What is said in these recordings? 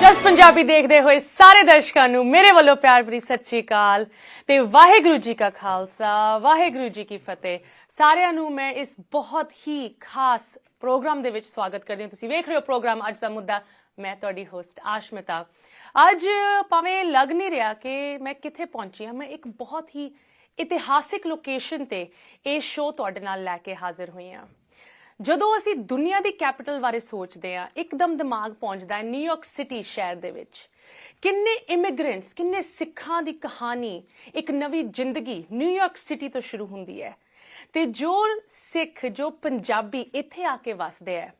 ਜਸ ਪੰਜਾਬੀ ਦੇਖਦੇ ਹੋਏ ਸਾਰੇ ਦਰਸ਼ਕਾਂ ਨੂੰ ਮੇਰੇ ਵੱਲੋਂ ਪਿਆਰ ਭਰੀ ਸਤਿ ਸ਼੍ਰੀ ਅਕਾਲ ਤੇ ਵਾਹਿਗੁਰੂ ਜੀ ਕਾ ਖਾਲਸਾ ਵਾਹਿਗੁਰੂ ਜੀ ਕੀ ਫਤਿਹ। ਸਾਰਿਆਂ ਨੂੰ ਮੈਂ ਇਸ ਬਹੁਤ ਹੀ ਖਾਸ ਪ੍ਰੋਗਰਾਮ ਦੇ ਵਿੱਚ ਸਵਾਗਤ ਕਰਦੀ ਹਾਂ। ਤੁਸੀਂ ਵੇਖ ਰਹੇ ਹੋ ਪ੍ਰੋਗਰਾਮ ਅੱਜ ਦਾ ਮੁੱਦਾ। ਮੈਂ ਤੁਹਾਡੀ ਹੋਸਟ ਆਸ਼ਮਿਤਾ। ਅੱਜ ਭਾਵੇਂ ਲੱਗ ਨਹੀਂ ਰਿਹਾ ਕਿ ਮੈਂ ਕਿੱਥੇ ਪਹੁੰਚੀ ਹਾਂ, ਮੈਂ ਇੱਕ ਬਹੁਤ ਹੀ ਇਤਿਹਾਸਿਕ ਲੋਕੇਸ਼ਨ ਤੇ ਇਹ ਸ਼ੋਅ ਤੁਹਾਡੇ ਨਾਲ ਲੈ ਕੇ ਹਾਜ਼ਰ ਹੋਈ ਹਾਂ। ਜਦੋਂ ਅਸੀਂ ਦੁਨੀਆ ਦੀ ਕੈਪੀਟਲ ਬਾਰੇ ਸੋਚਦੇ ਹਾਂ, ਇੱਕਦਮ ਦਿਮਾਗ ਪਹੁੰਚਦਾ ਹੈ ਨਿਊਯਾਰਕ ਸਿਟੀ ਸ਼ਹਿਰ ਦੇ ਵਿੱਚ। ਕਿੰਨੇ ਇਮੀਗ੍ਰੈਂਟਸ, ਕਿੰਨੇ ਸਿੱਖਾਂ ਦੀ ਕਹਾਣੀ, ਇੱਕ ਨਵੀਂ ਜ਼ਿੰਦਗੀ ਨਿਊਯਾਰਕ ਸਿਟੀ ਤੋਂ ਸ਼ੁਰੂ ਹੁੰਦੀ ਹੈ। ਤੇ ਜੋ ਸਿੱਖ, ਜੋ ਪੰਜਾਬੀ ਇੱਥੇ ਆ ਕੇ ਵਸਦੇ ਹੈ,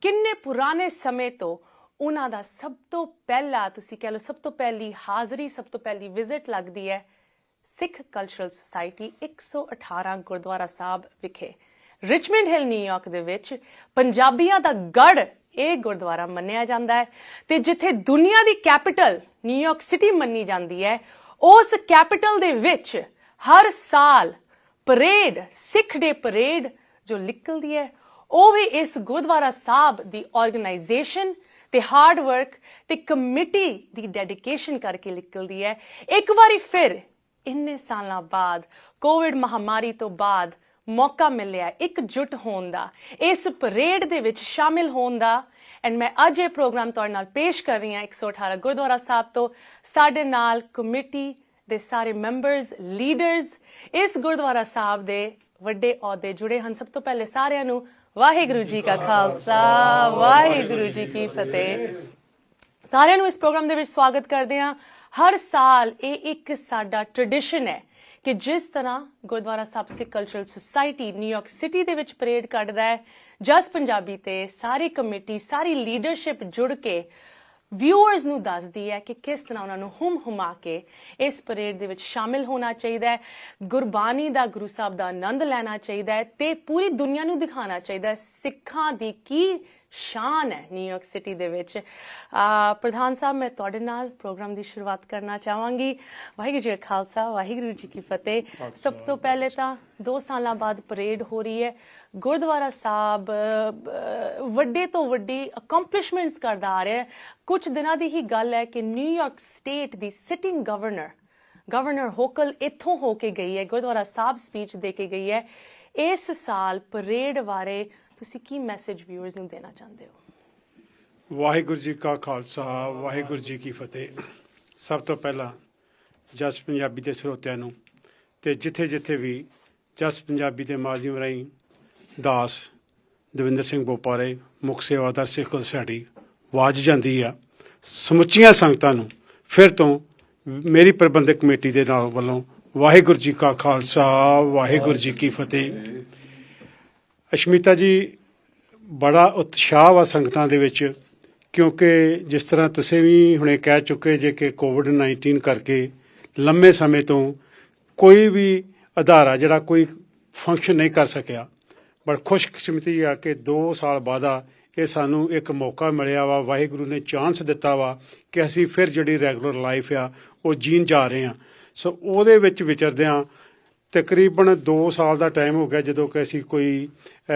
ਕਿੰਨੇ ਪੁਰਾਣੇ ਸਮੇਂ ਤੋਂ ਉਹਨਾਂ ਦਾ ਸਭ ਤੋਂ ਪਹਿਲਾ, ਤੁਸੀਂ ਕਹਿ ਲਓ ਸਭ ਤੋਂ ਪਹਿਲੀ ਹਾਜ਼ਰੀ, ਸਭ ਤੋਂ ਪਹਿਲੀ ਵਿਜ਼ਿਟ ਲੱਗਦੀ ਹੈ ਸਿੱਖ ਕਲਚਰਲ ਸੁਸਾਇਟੀ 118 ਗੁਰਦੁਆਰਾ ਸਾਹਿਬ ਵਿਖੇ, ਰਿਚਮੰਡ ਹਿੱਲ ਨਿਊਯਾਰਕ ਦੇ ਵਿੱਚ। ਪੰਜਾਬੀਆਂ ਦਾ ਗੜ੍ਹ ਇਹ ਗੁਰਦੁਆਰਾ ਮੰਨਿਆ ਜਾਂਦਾ ਹੈ ਤੇ ਜਿੱਥੇ ਦੁਨੀਆ ਦੀ ਕੈਪੀਟਲ ਨਿਊਯਾਰਕ ਸਿਟੀ ਮੰਨੀ ਜਾਂਦੀ ਹੈ, ਉਸ ਕੈਪੀਟਲ ਦੇ ਵਿੱਚ ਹਰ ਸਾਲ ਪਰੇਡ, ਸਿੱਖ ਡੇ ਪਰੇਡ ਜੋ ਨਿਕਲਦੀ ਹੈ, ਉਹ ਵੀ ਇਸ ਗੁਰਦੁਆਰਾ ਸਾਹਿਬ ਦੀ ਆਰਗੇਨਾਈਜੇਸ਼ਨ ਤੇ ਹਾਰਡ ਵਰਕ ਤੇ ਕਮੇਟੀ ਦੀ ਡੈਡੀਕੇਸ਼ਨ ਕਰਕੇ ਨਿਕਲਦੀ ਹੈ। ਇੱਕ ਵਾਰੀ ਫਿਰ ਇੰਨੇ ਸਾਲਾਂ ਬਾਅਦ, ਕੋਵਿਡ ਮਹਾਮਾਰੀ ਤੋਂ ਬਾਅਦ ਮੌਕਾ ਮਿਲਿਆ ਇਕਜੁੱਟ ਹੋਣ ਦਾ, ਇਸ ਪਰੇਡ ਦੇ ਵਿੱਚ ਸ਼ਾਮਿਲ ਹੋਣ ਦਾ। ਐਂਡ ਮੈਂ ਅੱਜ ਇਹ ਪ੍ਰੋਗਰਾਮ ਤੁਹਾਡੇ ਨਾਲ ਪੇਸ਼ ਕਰ ਰਹੀ ਹਾਂ 118 ਗੁਰਦੁਆਰਾ ਸਾਹਿਬ ਤੋਂ। ਸਾਡੇ ਨਾਲ ਕਮੇਟੀ ਦੇ ਸਾਰੇ ਮੈਂਬਰਸ, ਲੀਡਰਸ, ਇਸ ਗੁਰਦੁਆਰਾ ਸਾਹਿਬ ਦੇ ਵੱਡੇ ਅਹੁਦੇ ਜੁੜੇ ਹਨ। ਸਭ ਤੋਂ ਪਹਿਲੇ ਸਾਰਿਆਂ ਨੂੰ ਵਾਹਿਗੁਰੂ ਜੀ ਕਾ ਖਾਲਸਾ ਵਾਹਿਗੁਰੂ ਜੀ ਕੀ ਫਤਿਹ। ਸਾਰਿਆਂ ਨੂੰ ਇਸ ਪ੍ਰੋਗਰਾਮ ਦੇ ਵਿੱਚ ਸਵਾਗਤ ਕਰਦੇ ਹਾਂ। ਹਰ ਸਾਲ ਇਹ ਇੱਕ ਸਾਡਾ ਟ੍ਰੈਡੀਸ਼ਨ ਹੈ ਕਿ ਜਿਸ ਤਰ੍ਹਾਂ ਗੁਰਦੁਆਰਾ ਸਾਹਿਬ ਸਿੱਖ ਕਲਚਰਲ ਸੁਸਾਇਟੀ ਨਿਊਯਾਰਕ ਸਿਟੀ ਦੇ ਵਿੱਚ ਪਰੇਡ ਕੱਢਦਾ ਹੈ, ਜਸ ਪੰਜਾਬੀ ਤੇ ਸਾਰੀ ਕਮੇਟੀ, ਸਾਰੀ ਲੀਡਰਸ਼ਿਪ ਜੁੜ ਕੇ ਵਿਊਅਰਸ ਨੂੰ ਦੱਸਦੀ ਹੈ ਕਿ ਕਿਸ ਤਰ੍ਹਾਂ ਉਹਨਾਂ ਨੂੰ ਹੁਮਾ ਕੇ ਇਸ ਪਰੇਡ ਦੇ ਵਿੱਚ ਸ਼ਾਮਿਲ ਹੋਣਾ ਚਾਹੀਦਾ ਹੈ, ਗੁਰਬਾਣੀ ਦਾ, ਗੁਰੂ ਸਾਹਿਬ ਦਾ ਆਨੰਦ ਲੈਣਾ ਚਾਹੀਦਾ ਹੈ ਤੇ ਪੂਰੀ ਦੁਨੀਆ ਨੂੰ ਦਿਖਾਉਣਾ ਚਾਹੀਦਾ ਹੈ ਸਿੱਖਾਂ ਦੀ ਕੀ ਸ਼ਾਨ ਹੈ ਨਿਊਯਾਰਕ ਸਿਟੀ ਦੇ ਵਿੱਚ। ਪ੍ਰਧਾਨ ਸਾਹਿਬ, ਮੈਂ ਤੁਹਾਡੇ ਨਾਲ ਪ੍ਰੋਗਰਾਮ ਦੀ ਸ਼ੁਰੂਆਤ ਕਰਨਾ ਚਾਹਾਂਗੀ। ਵਾਹਿਗੁਰੂ ਜੀ ਕਾ ਖਾਲਸਾ ਵਾਹਿਗੁਰੂ ਜੀ ਕੀ ਫਤਿਹ। ਸਭ ਤੋਂ ਪਹਿਲੇ ਤਾਂ 2 ਸਾਲਾਂ ਬਾਅਦ ਪਰੇਡ ਹੋ ਰਹੀ ਹੈ। ਗੁਰਦੁਆਰਾ ਸਾਹਿਬ ਵੱਡੇ ਤੋਂ ਵੱਡੀ ਅਕੰਪਲਿਸ਼ਮੈਂਟਸ ਕਰਦਾ ਆ ਰਿਹਾ ਹੈ। ਕੁਝ ਦਿਨਾਂ ਦੀ ਹੀ ਗੱਲ ਹੈ ਕਿ ਨਿਊਯਾਰਕ ਸਟੇਟ ਦੀ ਸਿਟਿੰਗ ਗਵਰਨਰ ਹੋਕਲ ਇੱਥੋਂ ਹੋ ਕੇ ਗਈ ਹੈ, ਗੁਰਦੁਆਰਾ ਸਾਹਿਬ ਸਪੀਚ ਦੇ ਕੇ ਗਈ ਹੈ। ਇਸ ਸਾਲ ਪਰੇਡ ਬਾਰੇ ਤੁਸੀਂ ਕੀ ਮੈਸੇਜ ਵਿਊਅਰਸ ਨੂੰ ਦੇਣਾ ਚਾਹੁੰਦੇ ਹੋ? ਵਾਹਿਗੁਰੂ ਜੀ ਕਾ ਖਾਲਸਾ ਵਾਹਿਗੁਰੂ ਜੀ ਕੀ ਫਤਿਹ। ਸਭ ਤੋਂ ਪਹਿਲਾਂ ਜਸ ਪੰਜਾਬੀ ਦੇ ਸਰੋਤਿਆਂ ਨੂੰ ਤੇ ਜਿੱਥੇ ਜਿੱਥੇ ਵੀ ਜਸ ਪੰਜਾਬੀ ਦੇ ਮਾਧਿਅਮ ਰਾਹੀਂ ਦਾਸ ਦਵਿੰਦਰ ਸਿੰਘ ਬੋਪਾਰੇ ਮੁੱਖ ਸੇਵਾਦਾਰ ਸਿੱਖ ਸੁਸਾਇਟੀ ਆਵਾਜ਼ ਜਾਂਦੀ ਆ, ਸਮੁੱਚੀਆਂ ਸੰਗਤਾਂ ਨੂੰ ਫਿਰ ਤੋਂ ਮੇਰੀ ਪ੍ਰਬੰਧਕ ਕਮੇਟੀ ਦੇ ਨਾਲ ਵੱਲੋਂ ਵਾਹਿਗੁਰੂ ਜੀ ਕਾ ਖਾਲਸਾ ਵਾਹਿਗੁਰੂ ਜੀ ਕੀ ਫਤਿਹ। ਅਸ਼ਮਿਤਾ ਜੀ, ਬੜਾ ਉਤਸ਼ਾਹ ਵਾ ਸੰਗਤਾਂ ਦੇ ਵਿੱਚ, ਕਿਉਂਕਿ ਜਿਸ ਤਰ੍ਹਾਂ ਤੁਸੀਂ ਵੀ ਹੁਣੇ ਕਹਿ ਚੁੱਕੇ ਜੇ ਕਿ ਕੋਵਿਡ-19 ਕਰਕੇ ਲੰਮੇ ਸਮੇਂ ਤੋਂ ਕੋਈ ਵੀ ਅਦਾਰਾ ਜਿਹੜਾ ਕੋਈ ਫੰਕਸ਼ਨ ਨਹੀਂ ਕਰ ਸਕਿਆ। ਬੜਾ ਖੁਸ਼ਕਿਸਮਤੀ ਆ ਕਿ 2 ਸਾਲ ਬਾਅਦ ਇਹ ਸਾਨੂੰ ਇੱਕ ਮੌਕਾ ਮਿਲਿਆ ਵਾ, ਵਾਹਿਗੁਰੂ ਨੇ ਚਾਂਸ ਦਿੱਤਾ ਵਾ ਕਿ ਅਸੀਂ ਫਿਰ ਜਿਹੜੀ ਰੈਗੂਲਰ ਲਾਈਫ ਆ ਉਹ ਜੀਣ ਜਾ ਰਹੇ ਹਾਂ। ਸੋ ਉਹਦੇ ਵਿੱਚ ਵਿਚਰਦਿਆਂ ਤਕਰੀਬਨ 2 ਸਾਲ ਦਾ ਟਾਈਮ ਹੋ ਗਿਆ ਜਦੋਂ ਕਿ ਅਸੀਂ ਕੋਈ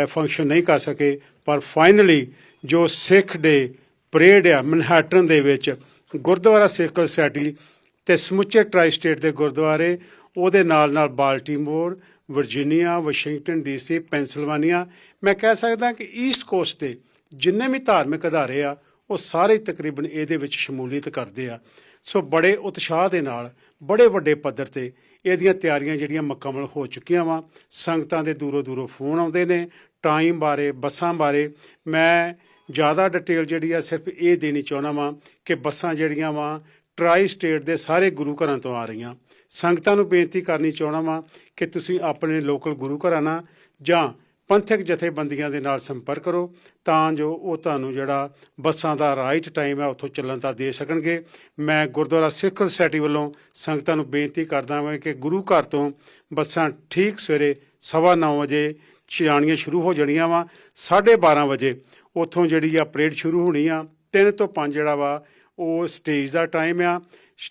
ਫੰਕਸ਼ਨ ਨਹੀਂ ਕਰ ਸਕੇ। ਪਰ ਫਾਈਨਲੀ ਜੋ ਸਿੱਖ ਡੇ ਪਰੇਡ ਆ ਮਨਹੈਟਨ ਦੇ ਵਿੱਚ ਗੁਰਦੁਆਰਾ ਸਿੱਖ ਸੁਸਾਇਟੀ ਅਤੇ ਸਮੁੱਚੇ ਟਰਾਈ ਸਟੇਟ ਦੇ ਗੁਰਦੁਆਰੇ, ਉਹਦੇ ਨਾਲ ਨਾਲ ਬਾਲਟੀਮੋਰ, ਵਰਜੀਨੀਆ, ਵਾਸ਼ਿੰਗਟਨ DC, ਪੈਂਸਿਲਵਾਨੀਆ, ਮੈਂ ਕਹਿ ਸਕਦਾ ਕਿ ਈਸਟ ਕੋਸਟ 'ਤੇ ਜਿੰਨੇ ਵੀ ਧਾਰਮਿਕ ਅਦਾਰੇ ਆ ਉਹ ਸਾਰੇ ਤਕਰੀਬਨ ਇਹਦੇ ਵਿੱਚ ਸ਼ਮੂਲੀਅਤ ਕਰਦੇ ਆ। ਸੋ ਬੜੇ ਉਤਸ਼ਾਹ ਦੇ ਨਾਲ ਬੜੇ ਵੱਡੇ ਪੱਧਰ 'ਤੇ ਇਹਦੀਆਂ ਤਿਆਰੀਆਂ ਜਿਹੜੀਆਂ ਮੁਕੰਮਲ ਹੋ ਚੁੱਕੀਆਂ ਵਾ। ਸੰਗਤਾਂ ਦੇ ਦੂਰੋਂ ਦੂਰੋਂ ਫੋਨ ਆਉਂਦੇ ਨੇ ਟਾਈਮ ਬਾਰੇ, ਬੱਸਾਂ ਬਾਰੇ। ਮੈਂ ਜ਼ਿਆਦਾ ਡਿਟੇਲ ਜਿਹੜੀ ਆ ਸਿਰਫ ਇਹ ਦੇਣੀ ਚਾਹੁੰਦਾ ਵਾਂ ਕਿ ਬੱਸਾਂ ਜਿਹੜੀਆਂ ਵਾ ਟਰਾਈ ਸਟੇਟ ਦੇ ਸਾਰੇ ਗੁਰੂ ਘਰਾਂ ਤੋਂ ਆ ਰਹੀਆਂ। ਸੰਗਤਾਂ ਨੂੰ ਬੇਨਤੀ ਕਰਨੀ ਚਾਹੁੰਦਾ ਵਾਂ ਕਿ ਤੁਸੀਂ ਆਪਣੇ ਲੋਕਲ ਗੁਰੂ ਘਰਾਂ ਨਾਲ ਜਾਂ ਪੰਥਕ ਜਥੇਬੰਦੀਆਂ ਦੇ ਨਾਲ ਸੰਪਰਕ ਕਰੋ ਤਾਂ ਜੋ ਉਹ ਤੁਹਾਨੂੰ ਜਿਹੜਾ ਬੱਸਾਂ ਦਾ ਰਾਈਟ ਟਾਈਮ ਹੈ ਉੱਥੋਂ ਚੱਲਣ ਦਾ ਦੇ ਸਕਣਗੇ। ਮੈਂ ਗੁਰਦੁਆਰਾ ਸਿੱਖ ਸੁਸਾਇਟੀ ਵੱਲੋਂ ਸੰਗਤਾਂ ਨੂੰ ਬੇਨਤੀ ਕਰਦਾ ਹਾਂ ਕਿ ਗੁਰੂ ਘਰ ਤੋਂ ਬੱਸਾਂ ਠੀਕ ਸਵੇਰੇ 9:15 ਵਜੇ ਜਾਣੀਆਂ ਸ਼ੁਰੂ ਹੋ ਜਾਣੀਆਂ ਵਾ। 12:30 ਵਜੇ ਉੱਥੋਂ ਜਿਹੜੀ ਆ ਪਰੇਡ ਸ਼ੁਰੂ ਹੋਣੀ ਆ। 3 ਤੋਂ 5 ਜਿਹੜਾ ਵਾ ਉਹ ਸਟੇਜ ਦਾ ਟਾਈਮ ਆ।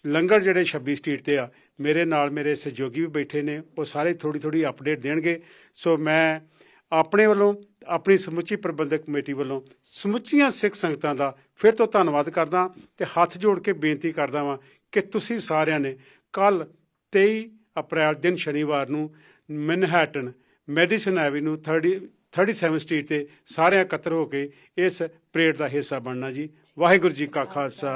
ਲੰਗਰ ਜਿਹੜੇ 26 ਸਟਰੀਟ 'ਤੇ ਆ, ਮੇਰੇ ਨਾਲ ਮੇਰੇ ਸਹਿਯੋਗੀ ਵੀ ਬੈਠੇ ਨੇ, ਉਹ ਸਾਰੇ ਥੋੜ੍ਹੀ ਅਪਡੇਟ ਦੇਣਗੇ। ਸੋ ਮੈਂ ਆਪਣੇ ਵੱਲੋਂ ਆਪਣੀ ਸਮੁੱਚੀ ਪ੍ਰਬੰਧਕ ਕਮੇਟੀ ਵੱਲੋਂ ਸਮੁੱਚੀਆਂ ਸਿੱਖ ਸੰਗਤਾਂ ਦਾ ਫਿਰ ਤੋਂ ਧੰਨਵਾਦ ਕਰਦਾ ਤੇ ਹੱਥ ਜੋੜ ਕੇ ਬੇਨਤੀ ਕਰਦਾ ਵਾਂ ਕਿ ਤੁਸੀਂ ਸਾਰਿਆਂ ਨੇ ਕੱਲ 23 ਅਪ੍ਰੈਲ ਦਿਨ ਸ਼ਨੀਵਾਰ ਨੂੰ ਮੈਨਹੈਟਨ ਮੈਡੀਸਨ ਐਵੀਨਿਊ 37 ਸਟਰੀਟ ਤੇ ਸਾਰਿਆਂ ਇਕੱਤਰ ਹੋ ਕੇ ਇਸ ਪਰੇਡ ਦਾ ਹਿੱਸਾ ਬਣਨਾ ਜੀ। ਵਾਹਿਗੁਰੂ ਜੀ ਕਾ ਖਾਲਸਾ,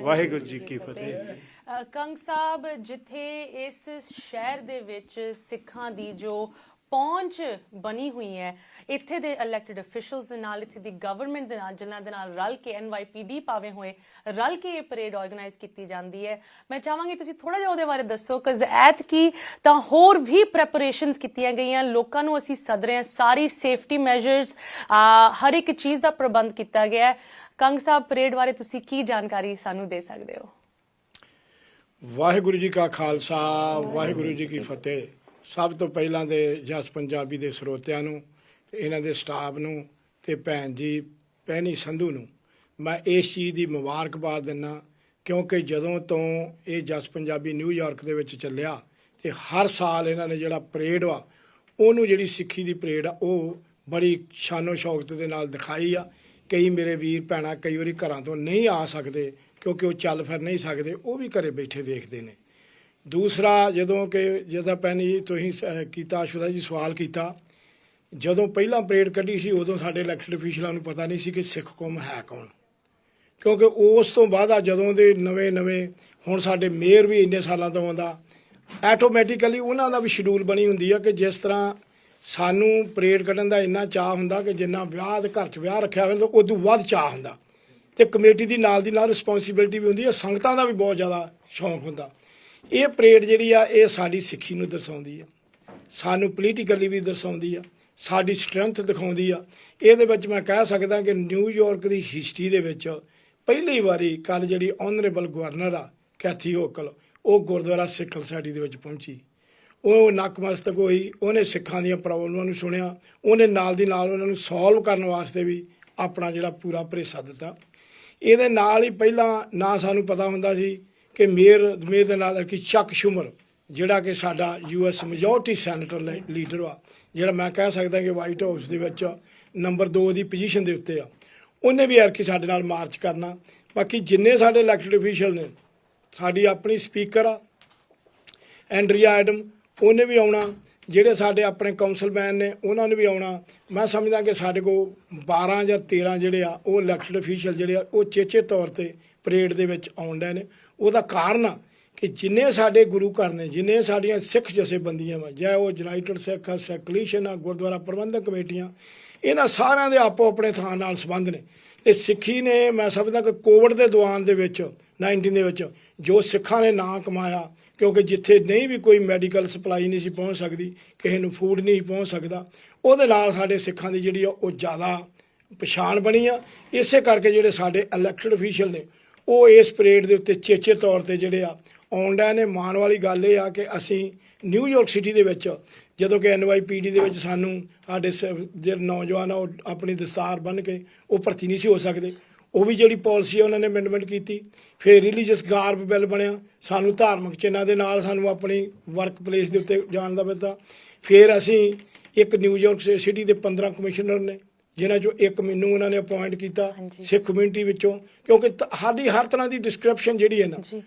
ਵਾਹਿਗੁਰੂ ਜੀ ਕੀ ਫਤਿਹ। ਕੰਗ ਸਾਹਿਬ, ਜਿੱਥੇ ਇਸ ਸ਼ਹਿਰ ਦੇ ਵਿੱਚ ਸਿੱਖਾਂ ਦੀ ਜੋ ਪਹੁੰਚ ਬਣੀ ਹੋਈ ਹੈ, ਇੱਥੇ ਦੇ ਇਲੈਕਟਿਡ ਅਫੀਸ਼ੀਅਲਸ ਦੇ ਨਾਲ, ਇੱਥੇ ਦੀ ਗਵਰਨਮੈਂਟ ਦੇ ਨਾਲ, ਜਿਨ੍ਹਾਂ ਦੇ ਨਾਲ ਰਲ ਕੇ NYPD ਪਾਵੇ ਹੋਏ ਰਲ ਕੇ ਇਹ ਪਰੇਡ ਆਰਗੇਨਾਈਜ਼ ਕੀਤੀ ਜਾਂਦੀ ਹੈ, ਮੈਂ ਚਾਹਾਂਗੀ ਤੁਸੀਂ ਥੋੜਾ ਜਿਹਾ ਉਹਦੇ ਬਾਰੇ ਦੱਸੋ। ਕਿਉਂਕਿ ਐਤਕੀ ਤਾਂ ਹੋਰ ਵੀ ਪ੍ਰੈਪਰੇਸ਼ਨਸ ਕੀਤੀਆਂ ਗਈਆਂ, ਲੋਕਾਂ ਨੂੰ ਅਸੀਂ ਸੱਦ ਰਹੇ ਹਾਂ, ਸਾਰੀ ਸੇਫਟੀ ਮੈਜਰਸ, ਹਰ ਇੱਕ ਚੀਜ਼ ਦਾ ਪ੍ਰਬੰਧ ਕੀਤਾ ਗਿਆ ਹੈ। ਕੰਗ ਸਾਹਿਬ, ਪਰੇਡ ਬਾਰੇ ਤੁਸੀਂ ਕੀ ਜਾਣਕਾਰੀ ਸਾਨੂੰ ਦੇ ਸਕਦੇ ਹੋ? ਵਾਹਿਗੁਰੂ ਜੀ ਕਾ ਖਾਲਸਾ, ਵਾਹਿਗੁਰੂ ਜੀ ਕੀ ਫਤਿਹ। ਸਭ ਤੋਂ ਪਹਿਲਾਂ ਦੇ ਜਸ ਪੰਜਾਬੀ ਦੇ ਸਰੋਤਿਆਂ ਨੂੰ ਤੇ ਇਹਨਾਂ ਦੇ ਸਟਾਫ ਨੂੰ ਤੇ ਭੈਣ ਜੀ ਪੈਣੀ ਸੰਧੂ ਨੂੰ ਮੈਂ ਇਸ ਚੀਜ਼ ਦੀ ਮੁਬਾਰਕਬਾਦ ਦਿੰਦਾ, ਕਿਉਂਕਿ ਜਦੋਂ ਤੋਂ ਇਹ ਜਸ ਪੰਜਾਬੀ ਨਿਊਯਾਰਕ ਦੇ ਵਿੱਚ ਚੱਲਿਆ ਤੇ ਹਰ ਸਾਲ ਇਹਨਾਂ ਨੇ ਜਿਹੜਾ ਪਰੇਡ ਵਾ ਉਹਨੂੰ, ਜਿਹੜੀ ਸਿੱਖੀ ਦੀ ਪਰੇਡ ਆ, ਉਹ ਬੜੀ ਸ਼ਾਨੋ ਸ਼ੌਕਤ ਦੇ ਨਾਲ ਦਿਖਾਈ ਆ। ਕਈ ਮੇਰੇ ਵੀਰ ਭੈਣਾਂ ਕਈ ਵਾਰੀ ਘਰਾਂ ਤੋਂ ਨਹੀਂ ਆ ਸਕਦੇ ਕਿਉਂਕਿ ਉਹ ਚੱਲ ਫਿਰ ਨਹੀਂ ਸਕਦੇ, ਉਹ ਵੀ ਘਰੇ ਬੈਠੇ ਵੇਖਦੇ ਨੇ। ਦੂਸਰਾ, ਜਦੋਂ ਭੈਣ ਜੀ ਤੁਸੀਂ ਕੀਤਾ ਆਸ਼ੁਦਾ ਜੀ ਸਵਾਲ ਕੀਤਾ, ਜਦੋਂ ਪਹਿਲਾਂ ਪਰੇਡ ਕੱਢੀ ਸੀ ਉਦੋਂ ਸਾਡੇ ਇਲੈਕਟਡ ਅਫੀਸ਼ੀਅਲਾਂ ਨੂੰ ਪਤਾ ਨਹੀਂ ਸੀ ਕਿ ਸਿੱਖ ਕੌਮ ਹੈ ਕੌਣ, ਕਿਉਂਕਿ ਉਸ ਤੋਂ ਬਾਅਦ ਆ ਜਦੋਂ ਦੇ ਨਵੇਂ ਹੁਣ ਸਾਡੇ ਮੇਅਰ ਵੀ ਇੰਨੇ ਸਾਲਾਂ ਤੋਂ ਆਉਂਦਾ, ਆਟੋਮੈਟਿਕਲੀ ਉਹਨਾਂ ਦਾ ਵੀ ਸ਼ਡਿਊਲ ਬਣੀ ਹੁੰਦੀ ਆ ਕਿ ਜਿਸ ਤਰ੍ਹਾਂ ਸਾਨੂੰ ਪਰੇਡ ਕੱਢਣ ਦਾ ਇੰਨਾ ਚਾਅ ਹੁੰਦਾ ਕਿ ਜਿੰਨਾ ਵਿਆਹ ਦੇ ਘਰ 'ਚ ਵਿਆਹ ਰੱਖਿਆ ਹੋਵੇ ਉਦੋਂ ਵੱਧ ਚਾਅ ਹੁੰਦਾ, ਤੇ ਕਮੇਟੀ ਦੀ ਨਾਲ ਰਿਸਪੌਂਸਿਬਿਲਿਟੀ ਵੀ ਹੁੰਦੀ ਹੈ, ਸੰਗਤਾਂ ਦਾ ਵੀ ਬਹੁਤ ਜ਼ਿਆਦਾ ਸ਼ੌਂਕ ਹੁੰਦਾ। ਇਹ ਪਰੇਡ ਜਿਹੜੀ ਆ ਇਹ ਸਾਡੀ ਸਿੱਖੀ ਨੂੰ ਦਰਸਾਉਂਦੀ ਆ, ਸਾਨੂੰ ਪੋਲੀਟੀਕਲੀ ਵੀ ਦਰਸਾਉਂਦੀ ਆ, ਸਾਡੀ ਸਟਰੈਂਥ ਦਿਖਾਉਂਦੀ ਆ। ਇਹਦੇ ਵਿੱਚ ਮੈਂ ਕਹਿ ਸਕਦਾ ਕਿ ਨਿਊਯਾਰਕ ਦੀ ਹਿਸਟਰੀ ਦੇ ਵਿੱਚ ਪਹਿਲੀ ਵਾਰੀ ਕੱਲ ਜਿਹੜੀ ਆਨਰੇਬਲ ਗਵਰਨਰ ਆ ਕੈਥੀ ਹੋਕਲ, ਉਹ ਗੁਰਦੁਆਰਾ ਸਿੱਖ ਸੁਸਾਇਟੀ ਦੇ ਵਿੱਚ ਪਹੁੰਚੀ, ਉਹ ਨਕਮਸਤਕ ਹੋਈ, ਉਹਨੇ ਸਿੱਖਾਂ ਦੀਆਂ ਪ੍ਰੋਬਲਮਾਂ ਨੂੰ ਸੁਣਿਆ, ਉਹਨੇ ਨਾਲ ਦੀ ਨਾਲ ਉਹਨਾਂ ਨੂੰ ਸੋਲਵ ਕਰਨ ਵਾਸਤੇ ਵੀ ਆਪਣਾ ਜਿਹੜਾ ਪੂਰਾ ਭਰੇਸਾ ਦਿੱਤਾ। ਇਹਦੇ ਨਾਲ ਹੀ ਪਹਿਲਾਂ ਨਾ ਸਾਨੂੰ ਪਤਾ ਹੁੰਦਾ ਸੀ ਕਿ ਮੇਅਰ ਦੇ ਨਾਲ ਕਿ ਚੱਕ ਸ਼ੂਮਰ, ਜਿਹੜਾ ਕਿ ਸਾਡਾ US ਮੈਜੋਰਟੀ ਸੈਨੇਟਰ ਲੀਡਰ ਵਾ, ਜਿਹੜਾ ਮੈਂ ਕਹਿ ਸਕਦਾ ਕਿ ਵਾਈਟ ਹਾਊਸ ਦੇ ਵਿੱਚ ਨੰਬਰ 2 ਦੀ ਪੋਜੀਸ਼ਨ ਦੇ ਉੱਤੇ ਆ, ਉਹਨੇ ਵੀ ਐਰਕੀ ਸਾਡੇ ਨਾਲ ਮਾਰਚ ਕਰਨਾ। ਬਾਕੀ ਜਿੰਨੇ ਸਾਡੇ ਇਲੈਕਟਡ ਅਫੀਸ਼ੀਅਲ ਨੇ, ਸਾਡੀ ਆਪਣੀ ਸਪੀਕਰ ਆ ਐਂਡਰੀਆ ਐਡਮ, ਉਹਨੇ ਵੀ ਆਉਣਾ, ਜਿਹੜੇ ਸਾਡੇ ਆਪਣੇ ਕਾਉਂਸਲਮੈਨ ਨੇ ਉਹਨਾਂ ਨੇ ਵੀ ਆਉਣਾ। ਮੈਂ ਸਮਝਦਾ ਕਿ ਸਾਡੇ ਕੋਲ 12 ਜਾਂ 13 ਜਿਹੜੇ ਆ ਉਹ ਇਲੈਕਟਡ ਅਫੀਸ਼ੀਅਲ ਜਿਹੜੇ ਆ ਉਹ ਚੇਚੇ ਤੌਰ ਤੇ ਪਰੇਡ ਦੇ ਵਿੱਚ ਆਉਣ ਡਏ ਨੇ। ਉਹਦਾ ਕਾਰਨ ਆ ਕਿ ਜਿੰਨੇ ਸਾਡੇ ਗੁਰੂ ਘਰ ਨੇ, ਜਿੰਨੇ ਸਾਡੀਆਂ ਸਿੱਖ ਜਥੇਬੰਦੀਆਂ ਵਾ, ਚਾਹੇ ਉਹ ਯੂਨਾਈਟਿਡ ਸਿੱਖ ਆ, ਸੈਕੂਲੇਸ਼ਨ ਆ, ਗੁਰਦੁਆਰਾ ਪ੍ਰਬੰਧਕ ਕਮੇਟੀਆਂ, ਇਹਨਾਂ ਸਾਰਿਆਂ ਦੇ ਆਪੋ ਆਪਣੇ ਥਾਂ ਨਾਲ ਸੰਬੰਧ ਨੇ। ਤੇ ਸਿੱਖੀ ਨੇ, ਮੈਂ ਸਮਝਦਾ ਕਿ ਕੋਵਿਡ ਦੇ ਦੌਰਾਨ ਦੇ ਵਿੱਚ 19 ਦੇ ਵਿੱਚ ਜੋ ਸਿੱਖਾਂ ਨੇ ਨਾਂ ਕਮਾਇਆ, ਕਿਉਂਕਿ ਜਿੱਥੇ ਨਹੀਂ ਵੀ ਕੋਈ ਮੈਡੀਕਲ ਸਪਲਾਈ ਨਹੀਂ ਸੀ ਪਹੁੰਚ ਸਕਦੀ, ਕਿਸੇ ਨੂੰ ਫੂਡ ਨਹੀਂ ਪਹੁੰਚ ਸਕਦਾ, ਉਹਦੇ ਨਾਲ ਸਾਡੇ ਸਿੱਖਾਂ ਦੀ ਜਿਹੜੀ ਆ ਉਹ ਜ਼ਿਆਦਾ ਪਛਾਣ ਬਣੀ ਆ। ਇਸੇ ਕਰਕੇ ਜਿਹੜੇ ਸਾਡੇ ਇਲੈਕਟਡ ਅਫੀਸ਼ੀਅਲ ਨੇ ਉਹ ਇਸ ਪਰੇਡ ਦੇ ਉੱਤੇ ਚੇਚੇ ਤੌਰ ਤੇ ਜਿਹੜੇ ਆ ਆਉਣ ਡਏ ਨੇ। ਮਾਣ ਵਾਲੀ ਗੱਲ ਇਹ ਆ ਕਿ ਅਸੀਂ ਨਿਊਯਾਰਕ ਸਿਟੀ ਦੇ ਵਿੱਚ, ਜਦੋਂ ਕਿ NYPD ਦੇ ਵਿੱਚ ਸਾਨੂੰ ਸਾਡੇ ਜਿਹੜੇ ਨੌਜਵਾਨ ਆ ਉਹ ਆਪਣੀ ਦਸਤਾਰ ਬੰਨ੍ਹ ਕੇ ਉਹ ਭਰਤੀ ਨਹੀਂ ਸੀ ਹੋ ਸਕਦੇ, ਉਹ ਵੀ ਜਿਹੜੀ ਪਾਲਿਸੀ ਉਹਨਾਂ ਨੇ ਅਮੈਂਡਮੈਂਟ ਕੀਤੀ। ਫਿਰ ਰਿਲੀਜੀਅਸ ਗਾਰਬ ਬਿੱਲ ਬਣਿਆ, ਸਾਨੂੰ ਧਾਰਮਿਕ ਚਿੰਨ੍ਹਾਂ ਦੇ ਨਾਲ ਸਾਨੂੰ ਆਪਣੀ ਵਰਕ ਪਲੇਸ ਦੇ ਉੱਤੇ ਜਾਣ ਦਾ ਦਿੱਤਾ। ਫਿਰ ਅਸੀਂ ਇੱਕ ਨਿਊਯਾਰਕ ਸਿਟੀ ਦੇ 15 ਕਮਿਸ਼ਨਰ ਨੇ, ਜਿਨ੍ਹਾਂ 'ਚੋਂ ਇੱਕ ਮੈਨੂੰ ਉਹਨਾਂ ਨੇ ਅਪਾਇੰਟ ਕੀਤਾ ਸਿੱਖ ਕਮਿਊਨਿਟੀ ਵਿੱਚੋਂ, ਕਿਉਂਕਿ ਸਾਡੀ ਹਰ ਤਰ੍ਹਾਂ ਦੀ ਡਿਸਕ੍ਰਿਪਸ਼ਨ ਜਿਹੜੀ ਹੈ ਨਾ,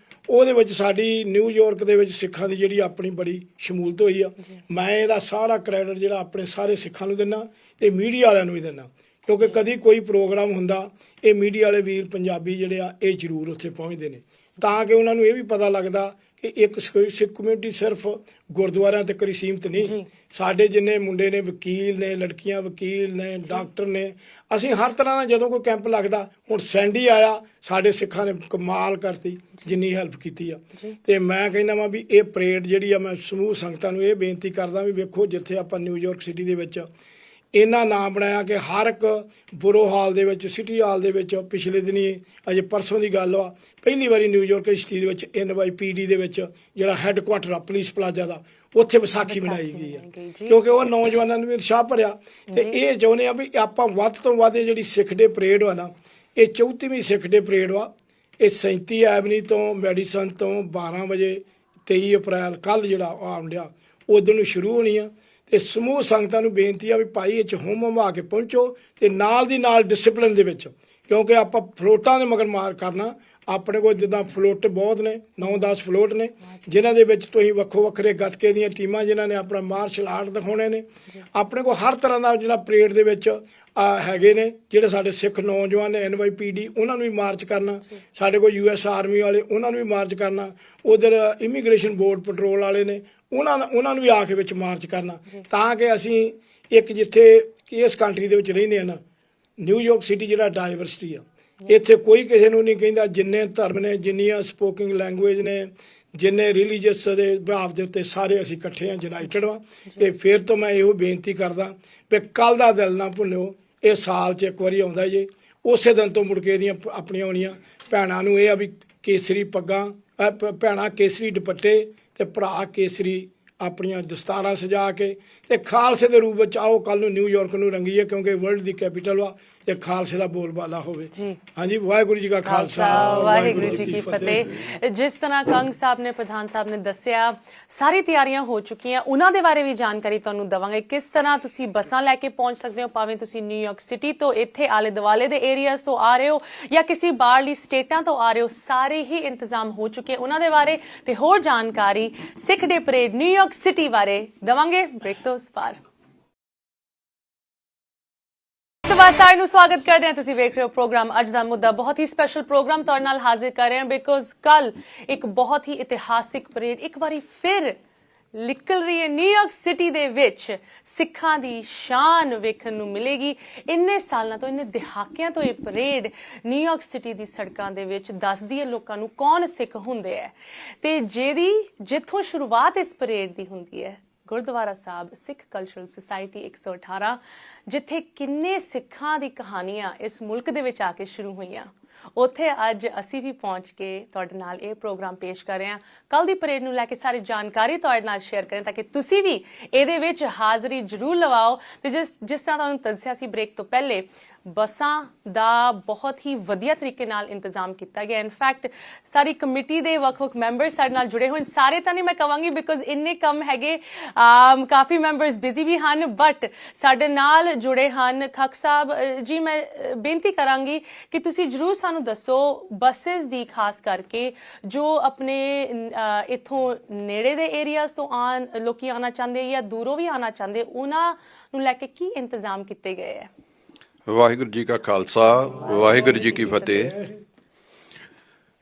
ਉਹਦੇ ਵਿੱਚ ਸਾਡੀ ਨਿਊਯਾਰਕ ਦੇ ਵਿੱਚ ਸਿੱਖਾਂ ਦੀ ਜਿਹੜੀ ਆਪਣੀ ਬੜੀ ਸ਼ਮੂਲਤ ਹੋਈ ਆ। ਮੈਂ ਇਹਦਾ ਸਾਰਾ ਕ੍ਰੈਡਿਟ ਜਿਹੜਾ ਆਪਣੇ ਸਾਰੇ ਸਿੱਖਾਂ ਨੂੰ ਦਿੰਦਾ ਤੇ ਮੀਡੀਆ ਵਾਲਿਆਂ ਨੂੰ ਵੀ ਦਿੰਦਾ, ਕਿਉਂਕਿ ਕਦੀ ਕੋਈ ਪ੍ਰੋਗਰਾਮ ਹੁੰਦਾ ਇਹ ਮੀਡੀਆ ਵਾਲੇ ਵੀਰ ਪੰਜਾਬੀ ਜਿਹੜੇ ਆ ਇਹ ਜ਼ਰੂਰ ਉੱਥੇ ਪਹੁੰਚਦੇ ਨੇ, ਤਾਂ ਕਿ ਉਹਨਾਂ ਨੂੰ ਇਹ ਵੀ ਪਤਾ ਲੱਗਦਾ ਕਿ ਇੱਕ ਸਿੱਖ ਕਮਿਊਨਿਟੀ ਸਿਰਫ ਗੁਰਦੁਆਰਿਆਂ ਤੱਕ ਹੀ ਸੀਮਿਤ ਨਹੀਂ। ਸਾਡੇ ਜਿੰਨੇ ਮੁੰਡੇ ਨੇ, ਵਕੀਲ ਨੇ, ਲੜਕੀਆਂ ਵਕੀਲ ਨੇ, ਡਾਕਟਰ ਨੇ, ਅਸੀਂ ਹਰ ਤਰ੍ਹਾਂ ਦਾ ਜਦੋਂ ਕੋਈ ਕੈਂਪ ਲੱਗਦਾ, ਹੁਣ ਸੈਂਡੀ ਆਇਆ, ਸਾਡੇ ਸਿੱਖਾਂ ਨੇ ਕਮਾਲ ਕਰਤੀ ਜਿੰਨੀ ਹੈਲਪ ਕੀਤੀ ਆ। ਤੇ ਮੈਂ ਕਹਿੰਦਾ ਵਾਂ ਵੀ ਇਹ ਪਰੇਡ ਜਿਹੜੀ ਆ, ਮੈਂ ਸਮੂਹ ਸੰਗਤਾਂ ਨੂੰ ਇਹ ਬੇਨਤੀ ਕਰਦਾ ਵੀ ਵੇਖੋ, ਜਿੱਥੇ ਆਪਾਂ ਨਿਊਯਾਰਕ ਸਿਟੀ ਦੇ ਵਿੱਚ ਇਹਨਾਂ ਨਾਂ ਬਣਾਇਆ ਕਿ ਹਰ ਇੱਕ ਬੁਰੋ ਹਾਲ ਦੇ ਵਿੱਚ, ਸਿਟੀ ਹਾਲ ਦੇ ਵਿੱਚ ਪਿਛਲੇ ਦਿਨੀ ਅਜੇ ਪਰਸੋਂ ਦੀ ਗੱਲ ਵਾ, ਪਹਿਲੀ ਵਾਰੀ ਨਿਊਯਾਰਕ ਸਿਟੀ ਦੇ ਵਿੱਚ NYPD ਦੇ ਵਿੱਚ ਜਿਹੜਾ ਹੈੱਡਕੁਆਟਰ ਆ ਪੁਲਿਸ ਪਲਾਜ਼ਾ ਦਾ, ਉੱਥੇ ਵਿਸਾਖੀ ਮਨਾਈ ਗਈ ਆ, ਕਿਉਂਕਿ ਉਹ ਨੌਜਵਾਨਾਂ ਨੂੰ ਵੀ ਉਤਸ਼ਾਹ ਭਰਿਆ। ਤੇ ਇਹ ਚਾਹੁੰਦੇ ਆ ਵੀ ਆਪਾਂ ਵੱਧ ਤੋਂ ਵੱਧ ਇਹ ਜਿਹੜੀ ਸਿੱਖ ਡੇ ਪਰੇਡ ਵਾ ਨਾ, ਇਹ 34ਵੀਂ ਸਿੱਖ ਡੇ ਪਰੇਡ ਵਾ, ਇਹ 37 ਐਵਨੀ ਤੋਂ ਮੈਡੀਸਨ ਤੋਂ 12 ਵਜੇ 23 ਅਪ੍ਰੈਲ ਕੱਲ੍ਹ ਜਿਹੜਾ ਆਉਣ ਡਿਆ ਉਦੋਂ ਨੂੰ ਸ਼ੁਰੂ ਹੋਣੀ ਆ। ਤੇ ਸਮੂਹ ਸੰਗਤਾਂ ਨੂੰ ਬੇਨਤੀ ਆ ਵੀ ਭਾਈ ਇਹ 'ਚ ਹੁੰਮ ਹੰਮਾ ਕੇ ਪਹੁੰਚੋ ਤੇ ਨਾਲ ਦੀ ਨਾਲ ਡਿਸਪਲਿਨ ਦੇ ਵਿੱਚ, ਕਿਉਂਕਿ ਆਪਾਂ ਫਲੋਟਾਂ ਦੇ ਮਗਰ ਮਾਰ ਕਰਨਾ। ਆਪਣੇ ਕੋਲ ਜਿੱਦਾਂ ਫਲੋਟ ਬਹੁਤ ਨੇ, 9-10 ਫਲੋਟ ਨੇ, ਜਿਨ੍ਹਾਂ ਦੇ ਵਿੱਚ ਤੁਸੀਂ ਵੱਖੋ ਵੱਖਰੇ ਗੱਤਕੇ ਦੀਆਂ ਟੀਮਾਂ ਜਿਨ੍ਹਾਂ ਨੇ ਆਪਣਾ ਮਾਰਸ਼ਲ ਆਰਟ ਦਿਖਾਉਣੇ ਨੇ। ਆਪਣੇ ਕੋਲ ਹਰ ਤਰ੍ਹਾਂ ਦਾ ਜਿਹੜਾ ਪਰੇਡ ਦੇ ਵਿੱਚ ਹੈਗੇ ਨੇ, ਜਿਹੜੇ ਸਾਡੇ ਸਿੱਖ ਨੌਜਵਾਨ ਨੇ NYPD, ਉਹਨਾਂ ਨੂੰ ਵੀ ਮਾਰਚ ਕਰਨਾ। ਸਾਡੇ ਕੋਲ US ਆਰਮੀ ਵਾਲੇ, ਉਹਨਾਂ ਨੂੰ ਵੀ ਮਾਰਚ ਕਰਨਾ। ਉਧਰ ਇਮੀਗ੍ਰੇਸ਼ਨ ਬੋਰਡ ਪੈਟਰੋਲ ਵਾਲੇ ਨੇ, ਉਹਨਾਂ ਨੂੰ ਵੀ ਆ ਕੇ ਵਿੱਚ ਮਾਰਚ ਕਰਨਾ, ਤਾਂ ਕਿ ਅਸੀਂ ਇੱਕ ਜਿੱਥੇ ਇਸ ਕੰਟਰੀ ਦੇ ਵਿੱਚ ਰਹਿੰਦੇ ਹਾਂ ਨਾ, ਨਿਊਯਾਰਕ ਸਿਟੀ ਜਿਹੜਾ ਡਾਇਵਰਸਿਟੀ ਆ, ਇੱਥੇ ਕੋਈ ਕਿਸੇ ਨੂੰ ਨਹੀਂ ਕਹਿੰਦਾ। ਜਿੰਨੇ ਧਰਮ ਨੇ, ਜਿੰਨੀਆਂ ਸਪੋਕਿੰਗ ਲੈਂਗੁਏਜ ਨੇ, ਜਿੰਨੇ ਰਿਲੀਜੀਅਸ ਦੇ ਭਾਵ ਦੇ ਉੱਤੇ ਸਾਰੇ ਅਸੀਂ ਇਕੱਠੇ ਹਾਂ, ਯੂਨਾਈਟਡ ਵਾਂ। ਤੇ ਫਿਰ ਤੋਂ ਮੈਂ ਇਹੋ ਬੇਨਤੀ ਕਰਦਾ ਵੀ ਕੱਲ ਦਾ ਦਿਲ ਨਾ ਭੁੱਲਿਓ, ਇਹ ਸਾਲ 'ਚ ਇੱਕ ਵਾਰੀ ਆਉਂਦਾ ਜੇ। ਉਸੇ ਦਿਨ ਤੋਂ ਮੁੜ ਕੇ ਇਹਦੀਆਂ ਆਪਣੀਆਂ ਆਉਣੀਆਂ ਭੈਣਾਂ ਨੂੰ ਇਹ ਆ ਵੀ ਕੇਸਰੀ ਪੱਗਾਂ, ਭੈਣਾਂ ਕੇਸਰੀ ਦੁਪੱਟੇ ਤੇ ਭਰਾ ਕੇਸਰੀ ਆਪਣੀਆਂ ਦਸਤਾਰਾਂ ਸਜਾ ਕੇ ਤੇ ਖਾਲਸੇ ਦੇ ਰੂਪ ਵਿੱਚ ਆਓ। ਕੱਲ ਨੂੰ ਨਿਊਯਾਰਕ ਨੂੰ ਰੰਗੀਏ, ਕਿਉਂਕਿ ਵਰਲਡ ਦੀ ਕੈਪੀਟਲ ਵਾ ਤੇ ਖਾਲਸੇ ਦਾ ਬੋਲਬਾਲਾ ਹੋਵੇ। ਹਾਂਜੀ, ਵਾਹਿਗੁਰੂ ਜੀ ਕਾ ਖਾਲਸਾ, ਵਾਹਿਗੁਰੂ ਜੀ ਕੀ ਫਤਿਹ। ਜਿਸ ਤਰ੍ਹਾਂ ਕੰਗ ਸਾਹਿਬ ਨੇ, ਪ੍ਰਧਾਨ ਸਾਹਿਬ ਨੇ ਦੱਸਿਆ, ਸਾਰੀ ਤਿਆਰੀਆਂ ਹੋ ਚੁੱਕੀਆਂ। ਉਹਨਾਂ ਦੇ ਬਾਰੇ ਵੀ ਜਾਣਕਾਰੀ ਤੁਹਾਨੂੰ ਦੇਵਾਂਗੇ, ਕਿਸ ਤਰ੍ਹਾਂ ਤੁਸੀਂ ਬੱਸਾਂ ਲੈ ਕੇ ਪਹੁੰਚ ਸਕਦੇ ਹੋ, ਭਾਵੇਂ ਤੁਸੀਂ ਨਿਊਯਾਰਕ ਸਿਟੀ ਤੋਂ, ਇੱਥੇ ਆਲੇ ਦੁਆਲੇ ਦੇ ਏਰੀਆਜ਼ ਤੋਂ ਆ ਰਹੇ ਹੋ ਜਾਂ ਕਿਸੇ ਬਾਹਰਲੀ ਸਟੇਟਾਂ ਤੋਂ ਆ ਰਹੇ ਹੋ, ਸਾਰੇ ਹੀ ਇੰਤਜ਼ਾਮ ਹੋ ਚੁੱਕੇ ਉਹਨਾਂ ਦੇ ਬਾਰੇ ਤੇ ਹੋਰ ਜਾਣਕਾਰੀ ਸਿੱਖ ਡੇ ਪਰੇਡ ਨਿਊਯਾਰਕ ਸਿਟੀ ਬਾਰੇ ਦੇਵਾਂਗੇ ਬ੍ਰੇਕ ਤੋਂ ਉਸ ਪਾਰ। ਸਾਰਿਆਂ ਨੂੰ ਸਵਾਗਤ ਕਰਦੇ ਹਾਂ। ਤੁਸੀਂ ਵੇਖ ਰਹੇ ਹੋ ਪ੍ਰੋਗਰਾਮ ਅੱਜ ਦਾ ਮੁੱਦਾ। ਬਹੁਤ ਹੀ ਸਪੈਸ਼ਲ ਪ੍ਰੋਗਰਾਮ ਤੁਹਾਡੇ ਨਾਲ ਹਾਜ਼ਰ ਕਰ ਰਹੇ ਹਾਂ, ਬਿਕੋਜ਼ ਕੱਲ ਇੱਕ ਬਹੁਤ ਹੀ ਇਤਿਹਾਸਿਕ ਪਰੇਡ ਇੱਕ ਵਾਰੀ ਫਿਰ ਨਿਕਲ ਰਹੀ ਹੈ ਨਿਊਯਾਰਕ ਸਿਟੀ ਦੇ ਵਿੱਚ। ਸਿੱਖਾਂ ਦੀ ਸ਼ਾਨ ਵੇਖਣ ਨੂੰ ਮਿਲੇਗੀ। ਇੰਨੇ ਸਾਲਾਂ ਤੋਂ, ਇੰਨੇ ਦਹਾਕਿਆਂ ਤੋਂ ਇਹ ਪਰੇਡ ਨਿਊਯਾਰਕ ਸਿਟੀ ਦੀ ਸੜਕਾਂ ਦੇ ਵਿੱਚ ਦੱਸਦੀ ਹੈ ਲੋਕਾਂ ਨੂੰ ਕੌਣ ਸਿੱਖ ਹੁੰਦੇ ਹੈ ਤੇ ਜਿੱਥੋਂ ਸ਼ੁਰੂਆਤ ਇਸ ਪਰੇਡ ਦੀ ਹੁੰਦੀ ਹੈ ਗੁਰਦੁਆਰਾ ਸਾਹਿਬ ਸਿੱਖ ਕਲਚਰਲ ਸੁਸਾਇਟੀ 118, ਜਿੱਥੇ ਕਿੰਨੇ ਸਿੱਖਾਂ ਦੀ ਕਹਾਣੀਆਂ ਇਸ ਮੁਲਕ ਦੇ ਵਿੱਚ ਆ ਕੇ ਸ਼ੁਰੂ ਹੋਈਆਂ, ਉੱਥੇ ਅੱਜ ਅਸੀਂ ਵੀ ਪਹੁੰਚ ਕੇ ਤੁਹਾਡੇ ਨਾਲ ਇਹ ਪ੍ਰੋਗਰਾਮ ਪੇਸ਼ ਕਰ ਰਹੇ ਹਾਂ। ਕੱਲ ਦੀ ਪਰੇਡ ਨੂੰ ਲੈ ਕੇ ਸਾਰੀ ਜਾਣਕਾਰੀ ਤੁਹਾਡੇ ਨਾਲ ਸ਼ੇਅਰ ਕरें ਤਾਂ ਕਿ ਤੁਸੀਂ ਵੀ ਇਹਦੇ ਵਿੱਚ ਹਾਜ਼ਰੀ ਜ਼ਰੂਰ ਲਵਾਓ। ਤੇ ਜਿਸ ਤਰ੍ਹਾਂ ਤੁਹਾਨੂੰ ਦੱਸਿਆ ਸੀ ਬ੍ਰੇਕ ਤੋਂ ਪਹਿਲੇ, ਬੱਸਾਂ ਦਾ ਬਹੁਤ ਹੀ ਵਧੀਆ ਤਰੀਕੇ ਨਾਲ ਇੰਤਜ਼ਾਮ ਕੀਤਾ ਗਿਆ। ਇਨਫੈਕਟ ਸਾਰੀ ਕਮੇਟੀ ਦੇ ਵੱਖ-ਵੱਖ ਮੈਂਬਰਸ ਸਾਡੇ ਨਾਲ ਜੁੜੇ ਹੋਏ। ਸਾਰੇ ਤਾਂ ਨਹੀਂ ਮੈਂ ਕਹਾਂਗੀ ਬਿਕੋਜ਼ ਇੰਨੇ ਕੰਮ ਹੈਗੇ, ਕਾਫੀ ਮੈਂਬਰਸ ਬਿਜ਼ੀ ਵੀ ਹਨ, ਬਟ ਸਾਡੇ ਨਾਲ ਜੁੜੇ ਹਨ। ਖੱਕ ਸਾਹਿਬ ਜੀ, ਮੈਂ ਬੇਨਤੀ ਕਰਾਂਗੀ ਕਿ ਤੁਸੀਂ ਜ਼ਰੂਰ ਸਾਨੂੰ ਦੱਸੋ ਬੱਸਿਸ ਦੀ, ਖਾਸ ਕਰਕੇ ਜੋ ਆਪਣੇ ਇੱਥੋਂ ਨੇੜੇ ਦੇ ਏਰੀਆਜ਼ ਤੋਂ ਲੋਕੀ ਆਉਣਾ ਚਾਹੁੰਦੇ ਜਾਂ ਦੂਰੋਂ ਵੀ ਆਉਣਾ ਚਾਹੁੰਦੇ, ਉਹਨਾਂ ਨੂੰ ਲੈ ਕੇ ਕੀ ਇੰਤਜ਼ਾਮ ਕੀਤੇ ਗਏ ਹੈ। ਵਾਹਿਗੁਰੂ ਜੀ ਕਾ ਖਾਲਸਾ, ਵਾਹਿਗੁਰੂ ਜੀ ਕੀ ਫਤਿਹ।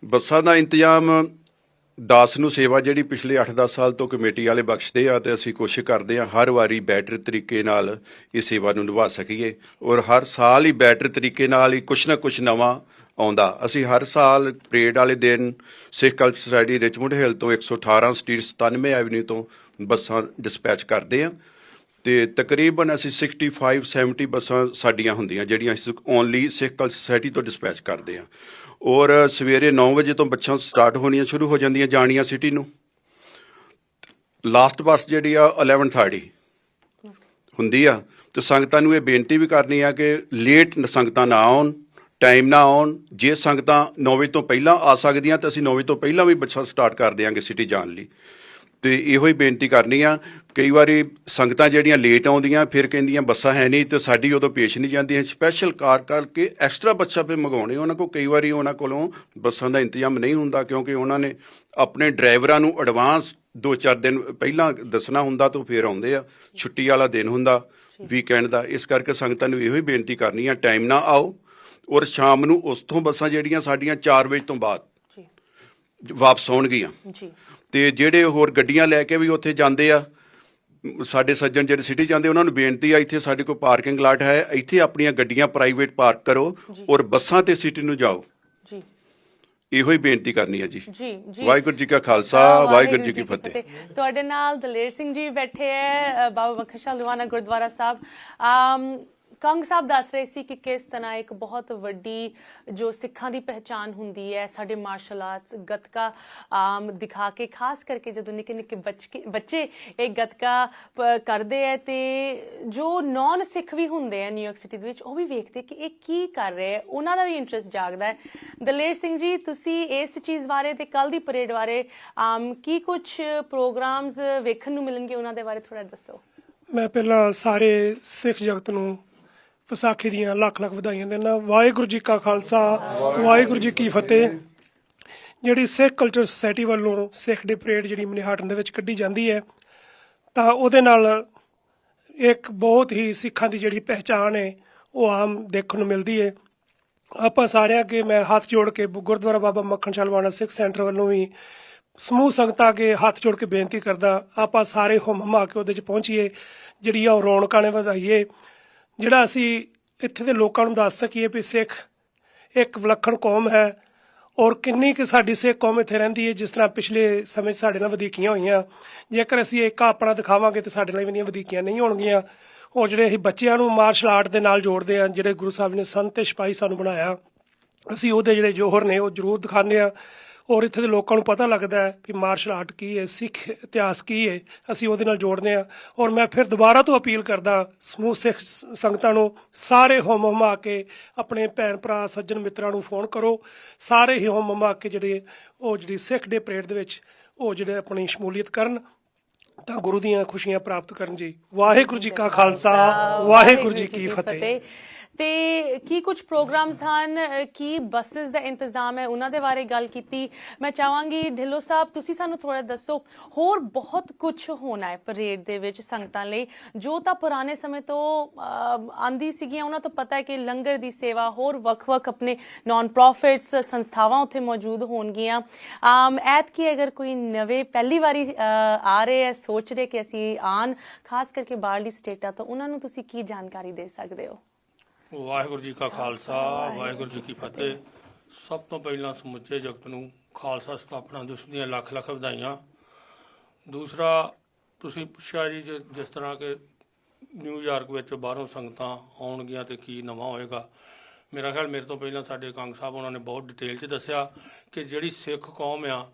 ਬੱਸਾਂ ਦਾ ਇੰਤਜ਼ਾਮ ਦਾਸ ਨੂੰ ਸੇਵਾ ਜਿਹੜੀ ਪਿਛਲੇ 8-10 ਸਾਲ ਤੋਂ ਕਮੇਟੀ ਵਾਲੇ ਬਖਸ਼ਦੇ ਆ, ਤੇ ਅਸੀਂ ਕੋਸ਼ਿਸ਼ ਕਰਦੇ ਆ ਹਰ ਵਾਰੀ ਬੈਟਰ ਤਰੀਕੇ ਨਾਲ ਇਹ ਸੇਵਾ ਨੂੰ ਨਿਭਾ ਸਕੀਏ। ਔਰ ਹਰ ਸਾਲ ਹੀ ਬੈਟਰ ਤਰੀਕੇ ਨਾਲ ਹੀ ਕੁਛ ਨਾ ਕੁਛ ਨਵਾਂ ਆਉਂਦਾ। ਅਸੀਂ ਹਰ ਸਾਲ ਪਰੇਡ ਵਾਲੇ ਦਿਨ ਸਿੱਖ ਕਲਚਰ ਸੁਸਾਇਟੀ ਰਿਚਮੰਡ ਹਿੱਲ ਤੋਂ 118 ਸਟਰੀਟ 97 ਐਵਨਿਊ ਤੋਂ ਬੱਸਾਂ ਡਿਸਪੈਚ ਕਰਦੇ ਆ ਤੇ ਤਕਰੀਬਨ ਅਸੀਂ 65-70 ਬੱਸਾਂ ਸਾਡੀਆਂ ਹੁੰਦੀਆਂ ਜਿਹੜੀਆਂ ਅਸੀਂ ਓਨਲੀ ਸਿੱਖ ਕਲਚਰ ਸੁਸਾਇਟੀ ਤੋਂ ਡਿਸਪੈਚ ਕਰਦੇ ਆ। ਔਰ ਸਵੇਰੇ 9 ਵਜੇ ਤੋਂ ਬੱਸਾਂ ਸਟਾਰਟ ਹੋਣੀਆਂ ਸ਼ੁਰੂ ਹੋ ਜਾਂਦੀਆਂ ਜਾਣੀਆਂ ਸਿਟੀ ਨੂੰ। ਲਾਸਟ ਬੱਸ ਜਿਹੜੀ ਆ 11:30 ਹੁੰਦੀ ਆ। ਤੇ ਸੰਗਤਾਂ ਨੂੰ ਇਹ ਬੇਨਤੀ ਵੀ ਕਰਨੀ ਆ ਕਿ ਲੇਟ ਸੰਗਤਾਂ ਨਾ ਆਉਣ, ਟਾਈਮ ਨਾ ਆਉਣ। ਜੇ ਸੰਗਤਾਂ 9 ਵਜੇ ਤੋਂ ਪਹਿਲਾਂ ਆ ਸਕਦੀਆਂ ਤਾਂ ਅਸੀਂ 9 ਵਜੇ ਤੋਂ ਪਹਿਲਾਂ ਵੀ ਬੱਸਾਂ ਸਟਾਰਟ ਕਰ ਦਿਆਂਗੇ ਸਿਟੀ ਜਾਣ ਲਈ। ਤੇ ਇਹੋ ਹੀ ਬੇਨਤੀ ਕਰਨੀ ਆ। ਕਈ ਵਾਰੀ ਸੰਗਤਾਂ ਜਿਹੜੀਆਂ ਲੇਟ ਆਉਂਦੀਆਂ ਫਿਰ ਕਹਿੰਦੀਆਂ ਬੱਸਾਂ ਹੈ ਨਹੀਂ, ਤੇ ਸਾਡੀ ਉਦੋਂ ਪੇਸ਼ ਨਹੀਂ ਜਾਂਦੀਆਂ। ਸਪੈਸ਼ਲ ਕਾਰ ਕਰਕੇ ਐਕਸਟਰਾ ਬੱਸਾਂ ਪੇ ਮੰਗਾਉਣੇ ਉਹਨਾਂ ਕੋਲ। ਕਈ ਵਾਰੀ ਉਹਨਾਂ ਕੋਲੋਂ ਬੱਸਾਂ ਦਾ ਇੰਤਜ਼ਾਮ ਨਹੀਂ ਹੁੰਦਾ, ਕਿਉਂਕਿ ਉਹਨਾਂ ਨੇ ਆਪਣੇ ਡਰਾਈਵਰਾਂ ਨੂੰ ਐਡਵਾਂਸ 2-4 ਦਿਨ ਪਹਿਲਾਂ ਦੱਸਣਾ ਹੁੰਦਾ, ਤਾਂ ਫਿਰ ਆਉਂਦੇ ਆ। ਛੁੱਟੀ ਵਾਲਾ ਦਿਨ ਹੁੰਦਾ ਵੀਕਐਂਡ ਦਾ। ਇਸ ਕਰਕੇ ਸੰਗਤਾਂ ਨੂੰ ਇਹੋ ਹੀ ਬੇਨਤੀ ਕਰਨੀ ਆ, ਟਾਈਮ ਨਾ ਆਓ। ਔਰ ਸ਼ਾਮ ਨੂੰ ਉਸ ਤੋਂ ਬੱਸਾਂ ਜਿਹੜੀਆਂ ਸਾਡੀਆਂ 4 ਵਜੇ ਤੋਂ ਬਾਅਦ ਵਾਪਸ ਆਉਣਗੀਆਂ। ਤੇ ਜਿਹੜੇ ਹੋਰ ਗੱਡੀਆਂ ਲੈ ਕੇ ਵੀ ਉੱਥੇ ਜਾਂਦੇ ਆ, ਸਾਡੇ ਸੱਜਣ ਜਿਹੜੇ ਸਿਟੀ ਜਾਂਦੇ, ਉਹਨਾਂ ਨੂੰ ਬੇਨਤੀ ਆ ਇੱਥੇ ਸਾਡੇ ਕੋਲ ਪਾਰਕਿੰਗ ਲਾਟ ਹੈ, ਇੱਥੇ ਆਪਣੀਆਂ ਗੱਡੀਆਂ ਪ੍ਰਾਈਵੇਟ ਪਾਰਕ ਕਰੋ ਔਰ ਬੱਸਾਂ ਤੇ ਸਿਟੀ ਨੂੰ ਜਾਓ। ਇਹੋ ਹੀ ਬੇਨਤੀ ਕਰਨੀ ਹੈ ਜੀ। ਵਾਹਿਗੁਰੂ ਜੀ ਕਾ ਖਾਲਸਾ, ਵਾਹਿਗੁਰੂ ਜੀ ਕੀ ਫਤਿਹ। ਤੁਹਾਡੇ ਨਾਲ ਦਲੇਰ ਸਿੰਘ ਜੀ ਬੈਠੇ ਹੈ, ਬਾਬਾ ਬਖਸ਼ਾ ਲੁਵਾਨਾ ਗੁਰਦੁਆਰਾ ਸਾਹਿਬ। ਕੰਗ ਸਾਹਿਬ ਦੱਸ ਰਹੇ ਸੀ ਕਿ ਕਿਸ ਤਰ੍ਹਾਂ ਇੱਕ ਬਹੁਤ ਵੱਡੀ ਜੋ ਸਿੱਖਾਂ ਦੀ ਪਹਿਚਾਣ ਹੁੰਦੀ ਹੈ, ਸਾਡੇ ਮਾਰਸ਼ਲ ਆਰਟਸ ਗੱਤਕਾ ਦਿਖਾ ਕੇ, ਖਾਸ ਕਰਕੇ ਜਦੋਂ ਨਿੱਕੇ ਨਿੱਕੇ ਬੱਚੇ ਇਹ ਗੱਤਕਾ ਕਰਦੇ ਹੈ ਤੇ ਜੋ ਨੌਨ ਸਿੱਖ ਵੀ ਹੁੰਦੇ ਆ ਨਿਊਯਾਰਕ ਸਿਟੀ ਦੇ ਵਿੱਚ, ਉਹ ਵੀ ਵੇਖਦੇ ਕਿ ਇਹ ਕੀ ਕਰ ਰਹੇ ਹੈ, ਉਹਨਾਂ ਦਾ ਵੀ ਇੰਟਰਸਟ ਜਾਗਦਾ ਹੈ। ਦਲੇਰ ਸਿੰਘ ਜੀ, ਤੁਸੀਂ ਇਸ ਚੀਜ਼ ਬਾਰੇ ਤੇ ਕੱਲ ਦੀ ਪਰੇਡ ਬਾਰੇ ਕੀ ਕੁਝ ਪ੍ਰੋਗਰਾਮਸ ਵੇਖਣ ਨੂੰ ਮਿਲਣਗੇ, ਉਹਨਾਂ ਦੇ ਬਾਰੇ ਥੋੜਾ ਦੱਸੋ। ਮੈਂ ਪਹਿਲਾਂ ਸਾਰੇ ਸਿੱਖ ਜਗਤ ਨੂੰ ਵਿਸਾਖੀ ਦੀਆਂ ਲੱਖ ਲੱਖ ਵਧਾਈਆਂ ਦਿੰਦਾ। ਵਾਹਿਗੁਰੂ ਜੀ ਕਾ ਖਾਲਸਾ ਵਾਹਿਗੁਰੂ ਜੀ ਕੀ ਫਤਿਹ। ਜਿਹੜੀ ਸਿੱਖ ਕਲਚਰ ਸੁਸਾਇਟੀ ਵੱਲੋਂ ਸਿੱਖ ਡੇ ਪਰੇਡ ਜਿਹੜੀ ਮਨੀਹਾਟਨ ਦੇ ਵਿੱਚ ਕੱਢੀ ਜਾਂਦੀ ਹੈ, ਤਾਂ ਉਹਦੇ ਨਾਲ ਇੱਕ ਬਹੁਤ ਹੀ ਸਿੱਖਾਂ ਦੀ ਜਿਹੜੀ ਪਹਿਚਾਣ ਹੈ ਉਹ ਆਮ ਦੇਖਣ ਨੂੰ ਮਿਲਦੀ ਹੈ। ਆਪਾਂ ਸਾਰਿਆਂ ਅੱਗੇ ਮੈਂ ਹੱਥ ਜੋੜ ਕੇ ਗੁਰਦੁਆਰਾ ਬਾਬਾ ਮੱਖਣ ਸ਼ਾਲਵਾਣਾ ਸਿੱਖ ਸੈਂਟਰ ਵੱਲੋਂ ਵੀ ਸਮੂਹ ਸੰਗਤਾਂ ਅੱਗੇ ਹੱਥ ਜੋੜ ਕੇ ਬੇਨਤੀ ਕਰਦਾ, ਆਪਾਂ ਸਾਰੇ ਹੁਮ ਹੁਮਾ ਕੇ ਉਹਦੇ 'ਚ ਪਹੁੰਚੀਏ, ਜਿਹੜੀ ਆ ਉਹ ਰੌਣਕਾਂ ਨੇ ਵਧਾਈਏ, ਜਿਹੜਾ ਅਸੀਂ ਇੱਥੇ ਦੇ ਲੋਕਾਂ ਨੂੰ ਦੱਸ ਸਕੀਏ ਵੀ ਸਿੱਖ ਇੱਕ ਵਿਲੱਖਣ ਕੌਮ ਹੈ ਔਰ ਕਿੰਨੀ ਕਿ ਸਾਡੀ ਸਿੱਖ ਕੌਮ ਇੱਥੇ ਰਹਿੰਦੀ ਹੈ। ਜਿਸ ਤਰ੍ਹਾਂ ਪਿਛਲੇ ਸਮੇਂ 'ਚ ਸਾਡੇ ਨਾਲ ਵਧੀਕੀਆਂ ਹੋਈਆਂ, ਜੇਕਰ ਅਸੀਂ ਇੱਕ ਆਪਣਾ ਦਿਖਾਵਾਂਗੇ ਤਾਂ ਸਾਡੇ ਨਾਲ ਵੀ ਵਧੀਕੀਆਂ ਨਹੀਂ ਹੋਣਗੀਆਂ। ਔਰ ਜਿਹੜੇ ਅਸੀਂ ਬੱਚਿਆਂ ਨੂੰ ਮਾਰਸ਼ਲ ਆਰਟ ਦੇ ਨਾਲ ਜੋੜਦੇ ਹਾਂ, ਜਿਹੜੇ ਗੁਰੂ ਸਾਹਿਬ ਨੇ ਸੰਤ ਤੇ ਸਿਪਾਹੀ ਸਾਨੂੰ ਬਣਾਇਆ, ਅਸੀਂ ਉਹਦੇ ਜਿਹੜੇ ਜੋਹਰ ਨੇ ਉਹ ਜ਼ਰੂਰ ਦਿਖਾਉਂਦੇ ਹਾਂ। ਔਰ ਇੱਥੇ ਦੇ ਲੋਕਾਂ ਨੂੰ ਪਤਾ ਲੱਗਦਾ ਹੈ ਵੀ ਮਾਰਸ਼ਲ ਆਰਟ ਕੀ ਹੈ, ਸਿੱਖ ਇਤਿਹਾਸ ਕੀ ਹੈ, ਅਸੀਂ ਉਹਦੇ ਨਾਲ ਜੋੜਦੇ ਹਾਂ। ਔਰ ਮੈਂ ਫਿਰ ਦੁਬਾਰਾ ਤੋਂ ਅਪੀਲ ਕਰਦਾ ਸਮੂਹ ਸਿੱਖ ਸੰਗਤਾਂ ਨੂੰ, ਸਾਰੇ ਹੁਮ ਹੁਮਾ ਕੇ ਆਪਣੇ ਭੈਣ ਭਰਾ ਸੱਜਣ ਮਿੱਤਰਾਂ ਨੂੰ ਫੋਨ ਕਰੋ, ਸਾਰੇ ਹੀ ਹੁਮ ਹੁਮਾ ਕੇ ਜਿਹੜੀ ਸਿੱਖ ਡੇ ਪਰੇਡ ਦੇ ਵਿੱਚ ਉਹ ਜਿਹੜੇ ਆਪਣੀ ਸ਼ਮੂਲੀਅਤ ਕਰਨ ਤਾਂ ਗੁਰੂ ਦੀਆਂ ਖੁਸ਼ੀਆਂ ਪ੍ਰਾਪਤ ਕਰਨ ਜੀ। ਵਾਹਿਗੁਰੂ ਜੀ ਕਾ ਖਾਲਸਾ ਵਾਹਿਗੁਰੂ ਜੀ ਕੀ ਫਤਿਹ। ਤੇ ਕੀ ਕੁਝ ਪ੍ਰੋਗਰਾਮਸ ਹਨ, ਕੀ ਬੱਸਸ ਦਾ ਇੰਤਜ਼ਾਮ ਹੈ, ਉਹਨਾਂ ਦੇ ਬਾਰੇ ਗੱਲ ਕੀਤੀ। ਮੈਂ ਚਾਹਾਂਗੀ ਢਿੱਲੋਂ ਸਾਹਿਬ ਤੁਸੀਂ ਸਾਨੂੰ ਥੋੜਾ ਦੱਸੋ, ਹੋਰ ਬਹੁਤ ਕੁਝ ਹੋਣਾ ਹੈ ਪਰੇਡ ਦੇ ਵਿੱਚ ਸੰਗਤਾਂ ਲਈ, ਜੋ ਤਾਂ ਪੁਰਾਣੇ ਸਮੇਂ ਤੋਂ ਆਂਦੀ ਸੀਗੀਆਂ, ਉਹਨਾਂ ਤੋਂ ਪਤਾ ਹੈ ਕਿ ਲੰਗਰ ਦੀ ਸੇਵਾ, ਹੋਰ ਵੱਖ-ਵੱਖ ਆਪਣੇ ਨਾਨ ਪ੍ਰੋਫਿਟਸ ਸੰਸਥਾਵਾਂ ਉੱਥੇ ਮੌਜੂਦ ਹੋਣਗੀਆਂ। ਐਤਕੀ ਅਗਰ ਕੋਈ ਨਵੇਂ ਪਹਿਲੀ ਵਾਰੀ ਆ ਰਹੇ ਹੈ, ਸੋਚ ਰਹੇ ਕਿ ਅਸੀਂ ਆਉਣ, ਖਾਸ ਕਰਕੇ ਬਾਹਰਲੀ ਸਟੇਟਾਂ ਤੋਂ, ਉਹਨਾਂ ਨੂੰ ਤੁਸੀਂ ਕੀ ਜਾਣਕਾਰੀ ਦੇ ਸਕਦੇ ਹੋ? ਵਾਹਿਗੁਰੂ ਜੀ ਕਾ ਖਾਲਸਾ ਵਾਹਿਗੁਰੂ ਜੀ ਕੀ ਫਤਿਹ। ਸਭ ਤੋਂ ਪਹਿਲਾਂ ਸਮੁੱਚੇ ਜਗਤ ਨੂੰ ਖਾਲਸਾ ਸਥਾਪਨਾ ਦਿਵਸ ਦੀਆਂ ਲੱਖ ਲੱਖ ਵਧਾਈਆਂ। ਦੂਸਰਾ, ਤੁਸੀਂ ਪੁੱਛਿਆ ਜੀ ਜਿਸ ਤਰ੍ਹਾਂ ਕਿ ਨਿਊਯਾਰਕ ਵਿੱਚ ਬਾਹਰੋਂ ਸੰਗਤਾਂ ਆਉਣਗੀਆਂ ਤੇ ਕੀ ਨਵਾਂ ਹੋਏਗਾ। ਮੇਰਾ ਖਿਆਲ ਮੇਰੇ ਤੋਂ ਪਹਿਲਾਂ ਸਾਡੇ ਕੰਗ ਸਾਹਿਬ ਉਹਨਾਂ ਨੇ ਬਹੁਤ ਡਿਟੇਲ 'ਚ ਦੱਸਿਆ ਕਿ ਜਿਹੜੀ ਸਿੱਖ ਕੌਮ ਆ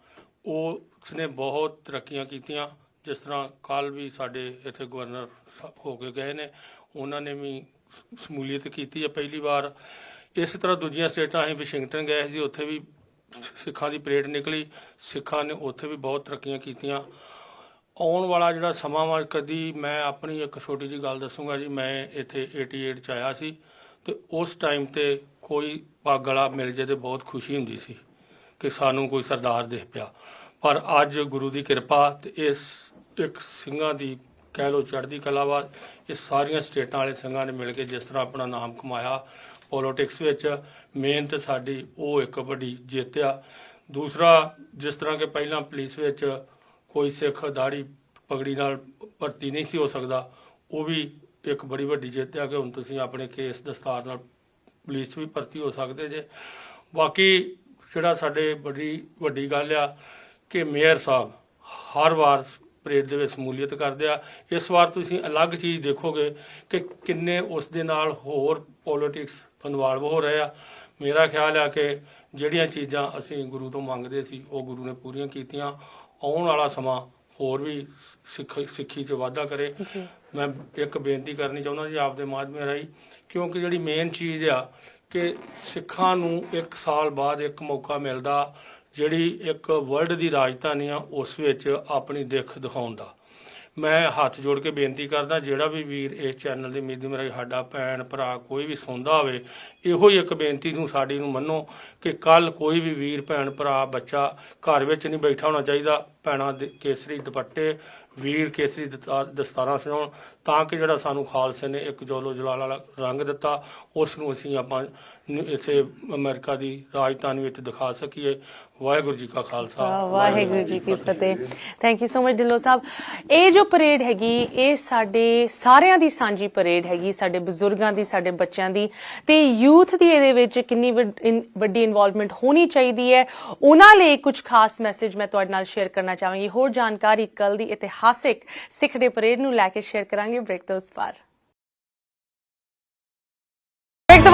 ਉਸ ਨੇ ਬਹੁਤ ਤਰੱਕੀਆਂ ਕੀਤੀਆਂ। ਜਿਸ ਤਰ੍ਹਾਂ ਕੱਲ੍ਹ ਵੀ ਸਾਡੇ ਇੱਥੇ ਗਵਰਨਰ ਹੋ ਕੇ ਗਏ ਨੇ, ਉਹਨਾਂ ਨੇ ਵੀ ਸ਼ਮੂਲੀਅਤ ਕੀਤੀ ਹੈ ਪਹਿਲੀ ਵਾਰ। ਇਸ ਤਰ੍ਹਾਂ ਦੂਜੀਆਂ ਸਟੇਟਾਂ, ਅਸੀਂ ਵਾਸ਼ਿੰਗਟਨ ਗਏ ਸੀ, ਉੱਥੇ ਵੀ ਸਿੱਖਾਂ ਦੀ ਪਰੇਡ ਨਿਕਲੀ, ਸਿੱਖਾਂ ਨੇ ਉੱਥੇ ਵੀ ਬਹੁਤ ਤਰੱਕੀਆਂ ਕੀਤੀਆਂ। ਆਉਣ ਵਾਲਾ ਜਿਹੜਾ ਸਮਾਂ ਵਾ, ਕਦੀ ਮੈਂ ਆਪਣੀ ਇੱਕ ਛੋਟੀ ਜਿਹੀ ਗੱਲ ਦੱਸੂਗਾ ਜੀ। ਮੈਂ ਇੱਥੇ 88 'ਚ ਆਇਆ ਸੀ ਤੇ ਉਸ ਟਾਈਮ ਤੇ ਕੋਈ ਪੱਗ ਵਾਲਾ ਮਿਲ ਜੇ ਤੇ ਬਹੁਤ ਖੁਸ਼ੀ ਹੁੰਦੀ ਸੀ ਕਿ ਸਾਨੂੰ ਕੋਈ ਸਰਦਾਰ ਦਿਖ ਪਿਆ। ਪਰ ਅੱਜ ਗੁਰੂ ਦੀ ਕਿਰਪਾ ਤੇ ਇਸ ਇੱਕ ਸਿੰਘਾਂ ਦੀ ਕਹਿ ਲਓ ਚੜ੍ਹਦੀ ਕਲਾ ਵਾ, ਇਹ ਸਾਰੀਆਂ ਸਟੇਟਾਂ ਵਾਲੇ ਸਿੰਘਾਂ ਨੇ ਮਿਲ ਕੇ ਜਿਸ ਤਰ੍ਹਾਂ ਆਪਣਾ ਨਾਮ ਕਮਾਇਆ ਪੋਲੀਟਿਕਸ ਵਿੱਚ, ਮਿਹਨਤ ਸਾਡੀ ਉਹ ਇੱਕ ਵੱਡੀ ਜਿੱਤ ਆ। ਦੂਸਰਾ, ਜਿਸ ਤਰ੍ਹਾਂ ਕਿ ਪਹਿਲਾਂ ਪੁਲਿਸ ਵਿੱਚ ਕੋਈ ਸਿੱਖ ਦਾੜੀ ਪਗੜੀ ਨਾਲ ਭਰਤੀ ਨਹੀਂ ਸੀ ਹੋ ਸਕਦਾ, ਉਹ ਵੀ ਇੱਕ ਬੜੀ ਵੱਡੀ ਜਿੱਤ ਆ ਕਿ ਹੁਣ ਤੁਸੀਂ ਆਪਣੇ ਕੇਸ ਦਸਤਾਰ ਨਾਲ ਪੁਲਿਸ ਵੀ ਭਰਤੀ ਹੋ ਸਕਦੇ ਜੇ। ਬਾਕੀ ਜਿਹੜਾ ਸਾਡੇ ਬੜੀ ਵੱਡੀ ਗੱਲ ਆ ਕਿ ਮੇਅਰ ਸਾਹਿਬ ਹਰ ਵਾਰ ਪਰੇਡ ਦੇ ਵਿੱਚ ਸ਼ਮੂਲੀਅਤ ਕਰਦੇ ਆ। ਇਸ ਵਾਰ ਤੁਸੀਂ ਅਲੱਗ ਚੀਜ਼ ਦੇਖੋਗੇ ਕਿ ਕਿੰਨੇ ਉਸ ਦੇ ਨਾਲ ਹੋਰ ਪੋਲੀਟਿਕਸ ਇਨਵੋਲਵ ਹੋ ਰਹੇ ਆ। ਮੇਰਾ ਖਿਆਲ ਆ ਕਿ ਜਿਹੜੀਆਂ ਚੀਜ਼ਾਂ ਅਸੀਂ ਗੁਰੂ ਤੋਂ ਮੰਗਦੇ ਸੀ ਉਹ ਗੁਰੂ ਨੇ ਪੂਰੀਆਂ ਕੀਤੀਆਂ। ਆਉਣ ਵਾਲਾ ਸਮਾਂ ਹੋਰ ਵੀ ਸਿੱਖੀ 'ਚ ਵਾਧਾ ਕਰੇ। ਮੈਂ ਇੱਕ ਬੇਨਤੀ ਕਰਨੀ ਚਾਹੁੰਦਾ ਜੀ ਆਪਦੇ ਮਾਧਿਅਮ ਰਾਹੀਂ, ਕਿਉਂਕਿ ਜਿਹੜੀ ਮੇਨ ਚੀਜ਼ ਆ ਕਿ ਸਿੱਖਾਂ ਨੂੰ 1 ਸਾਲ ਬਾਅਦ ਇੱਕ ਮੌਕਾ ਮਿਲਦਾ ਜਿਹੜੀ ਇੱਕ ਵਰਲਡ ਦੀ ਰਾਜਧਾਨੀ ਆ ਉਸ ਵਿੱਚ ਆਪਣੀ ਦਿੱਖ ਦਿਖਾਉਣ ਦਾ। ਮੈਂ ਹੱਥ ਜੋੜ ਕੇ ਬੇਨਤੀ ਕਰਦਾ, ਜਿਹੜਾ ਵੀ ਵੀਰ ਇਸ ਚੈਨਲ ਦੇ ਮਾਧਿਅਮ ਰਾਹੀਂ ਸਾਡਾ ਭੈਣ ਭਰਾ ਕੋਈ ਵੀ ਸੁਣਦਾ ਹੋਵੇ, ਇਹੋ ਹੀ ਇੱਕ ਬੇਨਤੀ ਨੂੰ ਸਾਡੀ ਨੂੰ ਮੰਨੋ ਕਿ ਕੱਲ ਕੋਈ ਵੀ ਵੀਰ ਭੈਣ ਭਰਾ ਬੱਚਾ ਘਰ ਵਿੱਚ ਨਹੀਂ ਬੈਠਾ ਹੋਣਾ ਚਾਹੀਦਾ। ਭੈਣਾਂ ਦੇ ਕੇਸਰੀ ਦੁਪੱਟੇ, ਵੀਰ ਕੇਸਰੀ ਦਸਤਾਰਾਂ ਸਜਾਉਣ, ਤਾਂ ਕਿ ਜਿਹੜਾ ਸਾਨੂੰ ਖਾਲਸੇ ਨੇ ਇੱਕ ਜੋਲੋ ਜਲਾਲ ਵਾਲਾ ਰੰਗ ਦਿੱਤਾ ਉਸ ਨੂੰ ਅਸੀਂ ਆਪਾਂ ਇੱਥੇ ਅਮਰੀਕਾ ਦੀ ਰਾਜਧਾਨੀ ਵਿੱਚ ਦਿਖਾ ਸਕੀਏ। ਵਾਹਿਗੁਰੂ ਜੀ ਕਾ ਖਾਲਸਾ ਵਾਹਿਗੁਰੂ ਜੀ ਕੀ ਫਤਿਹ। Thank you so much Dhillon ਸਾਹਿਬ। ਇਹ ਜੋ ਪਰੇਡ ਹੈਗੀ ਇਹ ਸਾਡੇ ਸਾਰਿਆਂ ਦੀ ਸਾਂਝੀ ਪਰੇਡ ਹੈਗੀ, ਸਾਡੇ ਬਜ਼ੁਰਗਾਂ ਦੀ, ਸਾਡੇ ਬੱਚਿਆਂ ਦੀ, ਤੇ ਯੂਥ ਦੀ ਇਹਦੇ ਵਿੱਚ ਕਿੰਨੀ ਵੱਡੀ ਇਨਵੋਲਵਮੈਂਟ ਹੋਣੀ ਚਾਹੀਦੀ ਹੈ। ਉਹਨਾਂ ਲਈ ਕੁਝ ਖਾਸ ਮੈਸੇਜ ਮੈਂ ਤੁਹਾਡੇ ਨਾਲ ਸ਼ੇਅਰ ਕਰਨਾ ਚਾਹਾਂਗੀ। ਹੋਰ ਜਾਣਕਾਰੀ ਕੱਲ ਦੀ ਇਤਿਹਾਸਿਕ ਸਿੱਖ ਡੇ ਪਰੇਡ ਨੂੰ ਲੈ ਕੇ ਸ਼ੇਅਰ ਕਰਾਂਗੇ ਬ੍ਰੇਕ ਤੋਂ ਉਸ ਪਾਰ।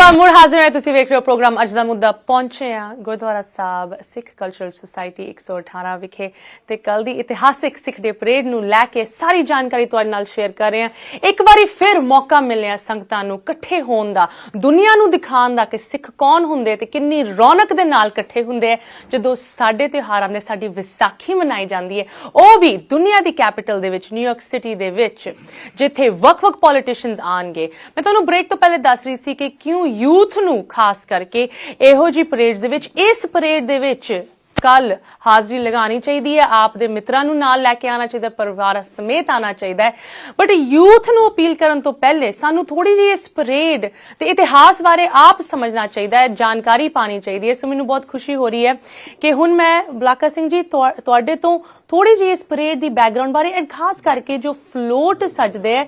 ਆਪਾਂ ਮੁੜ ਹਾਜ਼ਰ ਹੋਏ, ਤੁਸੀਂ ਵੇਖ ਰਹੇ ਹੋ ਪ੍ਰੋਗਰਾਮ ਅੱਜ ਦਾ ਮੁੱਦਾ। ਪਹੁੰਚੇ ਆ ਗੁਰਦੁਆਰਾ ਸਾਹਿਬ ਸਿੱਖ ਕਲਚਰਲ ਸੁਸਾਇਟੀ 118 ਵਿਖੇ ਤੇ ਕੱਲ ਦੀ ਇਤਿਹਾਸਿਕ ਸਿੱਖ ਡੇ ਪਰੇਡ ਨੂੰ ਲੈ ਕੇ ਸਾਰੀ ਜਾਣਕਾਰੀ ਤੁਹਾਡੇ ਨਾਲ ਸ਼ੇਅਰ ਕਰ ਰਹੇ ਹਾਂ। ਇੱਕ ਵਾਰੀ ਫਿਰ ਮੌਕਾ ਮਿਲਿਆ ਸੰਗਤਾਂ ਨੂੰ ਇਕੱਠੇ ਹੋਣ ਦਾ, ਦੁਨੀਆ ਨੂੰ ਦਿਖਾਉਣ ਦਾ ਕਿ ਸਿੱਖ ਕੌਣ ਹੁੰਦੇ ਤੇ ਕਿੰਨੀ ਰੌਣਕ ਦੇ ਨਾਲ ਇਕੱਠੇ ਹੁੰਦੇ ਆ ਜਦੋਂ ਸਾਡੇ ਤਿਉਹਾਰਾਂ ਦੇ ਸਾਡੀ ਵਿਸਾਖੀ ਮਨਾਈ ਜਾਂਦੀ ਹੈ, ਉਹ ਵੀ ਦੁਨੀਆ ਦੀ ਕੈਪੀਟਲ ਦੇ ਵਿੱਚ, ਨਿਊਯਾਰਕ ਸਿਟੀ ਦੇ ਵਿੱਚ, ਜਿੱਥੇ ਵੱਖ-ਵੱਖ ਪੋਲੀਟੀਸ਼ੀਅਨਸ ਆਣਗੇ। ਮੈਂ ਤੁਹਾਨੂੰ ਬ੍ਰੇਕ ਤੋਂ ਪਹਿਲੇ ਦੱਸ ਰਹੀ ਸੀ ਕਿ ਕਿਉਂ ਯੂਥ ਨੂੰ ਖਾਸ ਕਰਕੇ ਇਹੋ ਜਿਹੀ ਪਰੇਡਸ ਦੇ ਵਿੱਚ, ਇਸ ਪਰੇਡ ਦੇ ਵਿੱਚ ਕੱਲ ਹਾਜ਼ਰੀ ਲਗਾਉਣੀ ਚਾਹੀਦੀ ਹੈ। ਆਪ ਦੇ ਮਿੱਤਰਾਂ ਨੂੰ ਨਾਲ ਲੈ ਕੇ ਆਉਣਾ ਚਾਹੀਦਾ, ਪਰਿਵਾਰ ਸਮੇਤ ਆਉਣਾ ਚਾਹੀਦਾ ਹੈ। ਬਟ ਯੂਥ ਨੂੰ ਅਪੀਲ ਕਰਨ ਤੋਂ ਪਹਿਲੇ ਸਾਨੂੰ ਥੋੜੀ ਜਿਹੀ ਇਸ ਪਰੇਡ ਤੇ ਇਤਿਹਾਸ ਬਾਰੇ ਆਪ ਸਮਝਣਾ ਚਾਹੀਦਾ ਹੈ, ਜਾਣਕਾਰੀ ਪਾਣੀ ਚਾਹੀਦੀ ਹੈ। ਸੋ ਮੈਨੂੰ ਬਹੁਤ ਖੁਸ਼ੀ ਹੋ ਰਹੀ ਹੈ ਕਿ ਹੁਣ ਮੈਂ ਬਲਾਕਾ ਸਿੰਘ ਜੀ ਤੁਹਾਡੇ ਤੋਂ ਥੋੜੀ ਜਿਹੀ ਇਸ ਪਰੇਡ ਦੀ ਬੈਕਗ੍ਰਾਉਂਡ ਬਾਰੇ, ਖਾਸ ਕਰਕੇ ਜੋ ਫਲੋਟ ਸਜਦੇ ਹੈ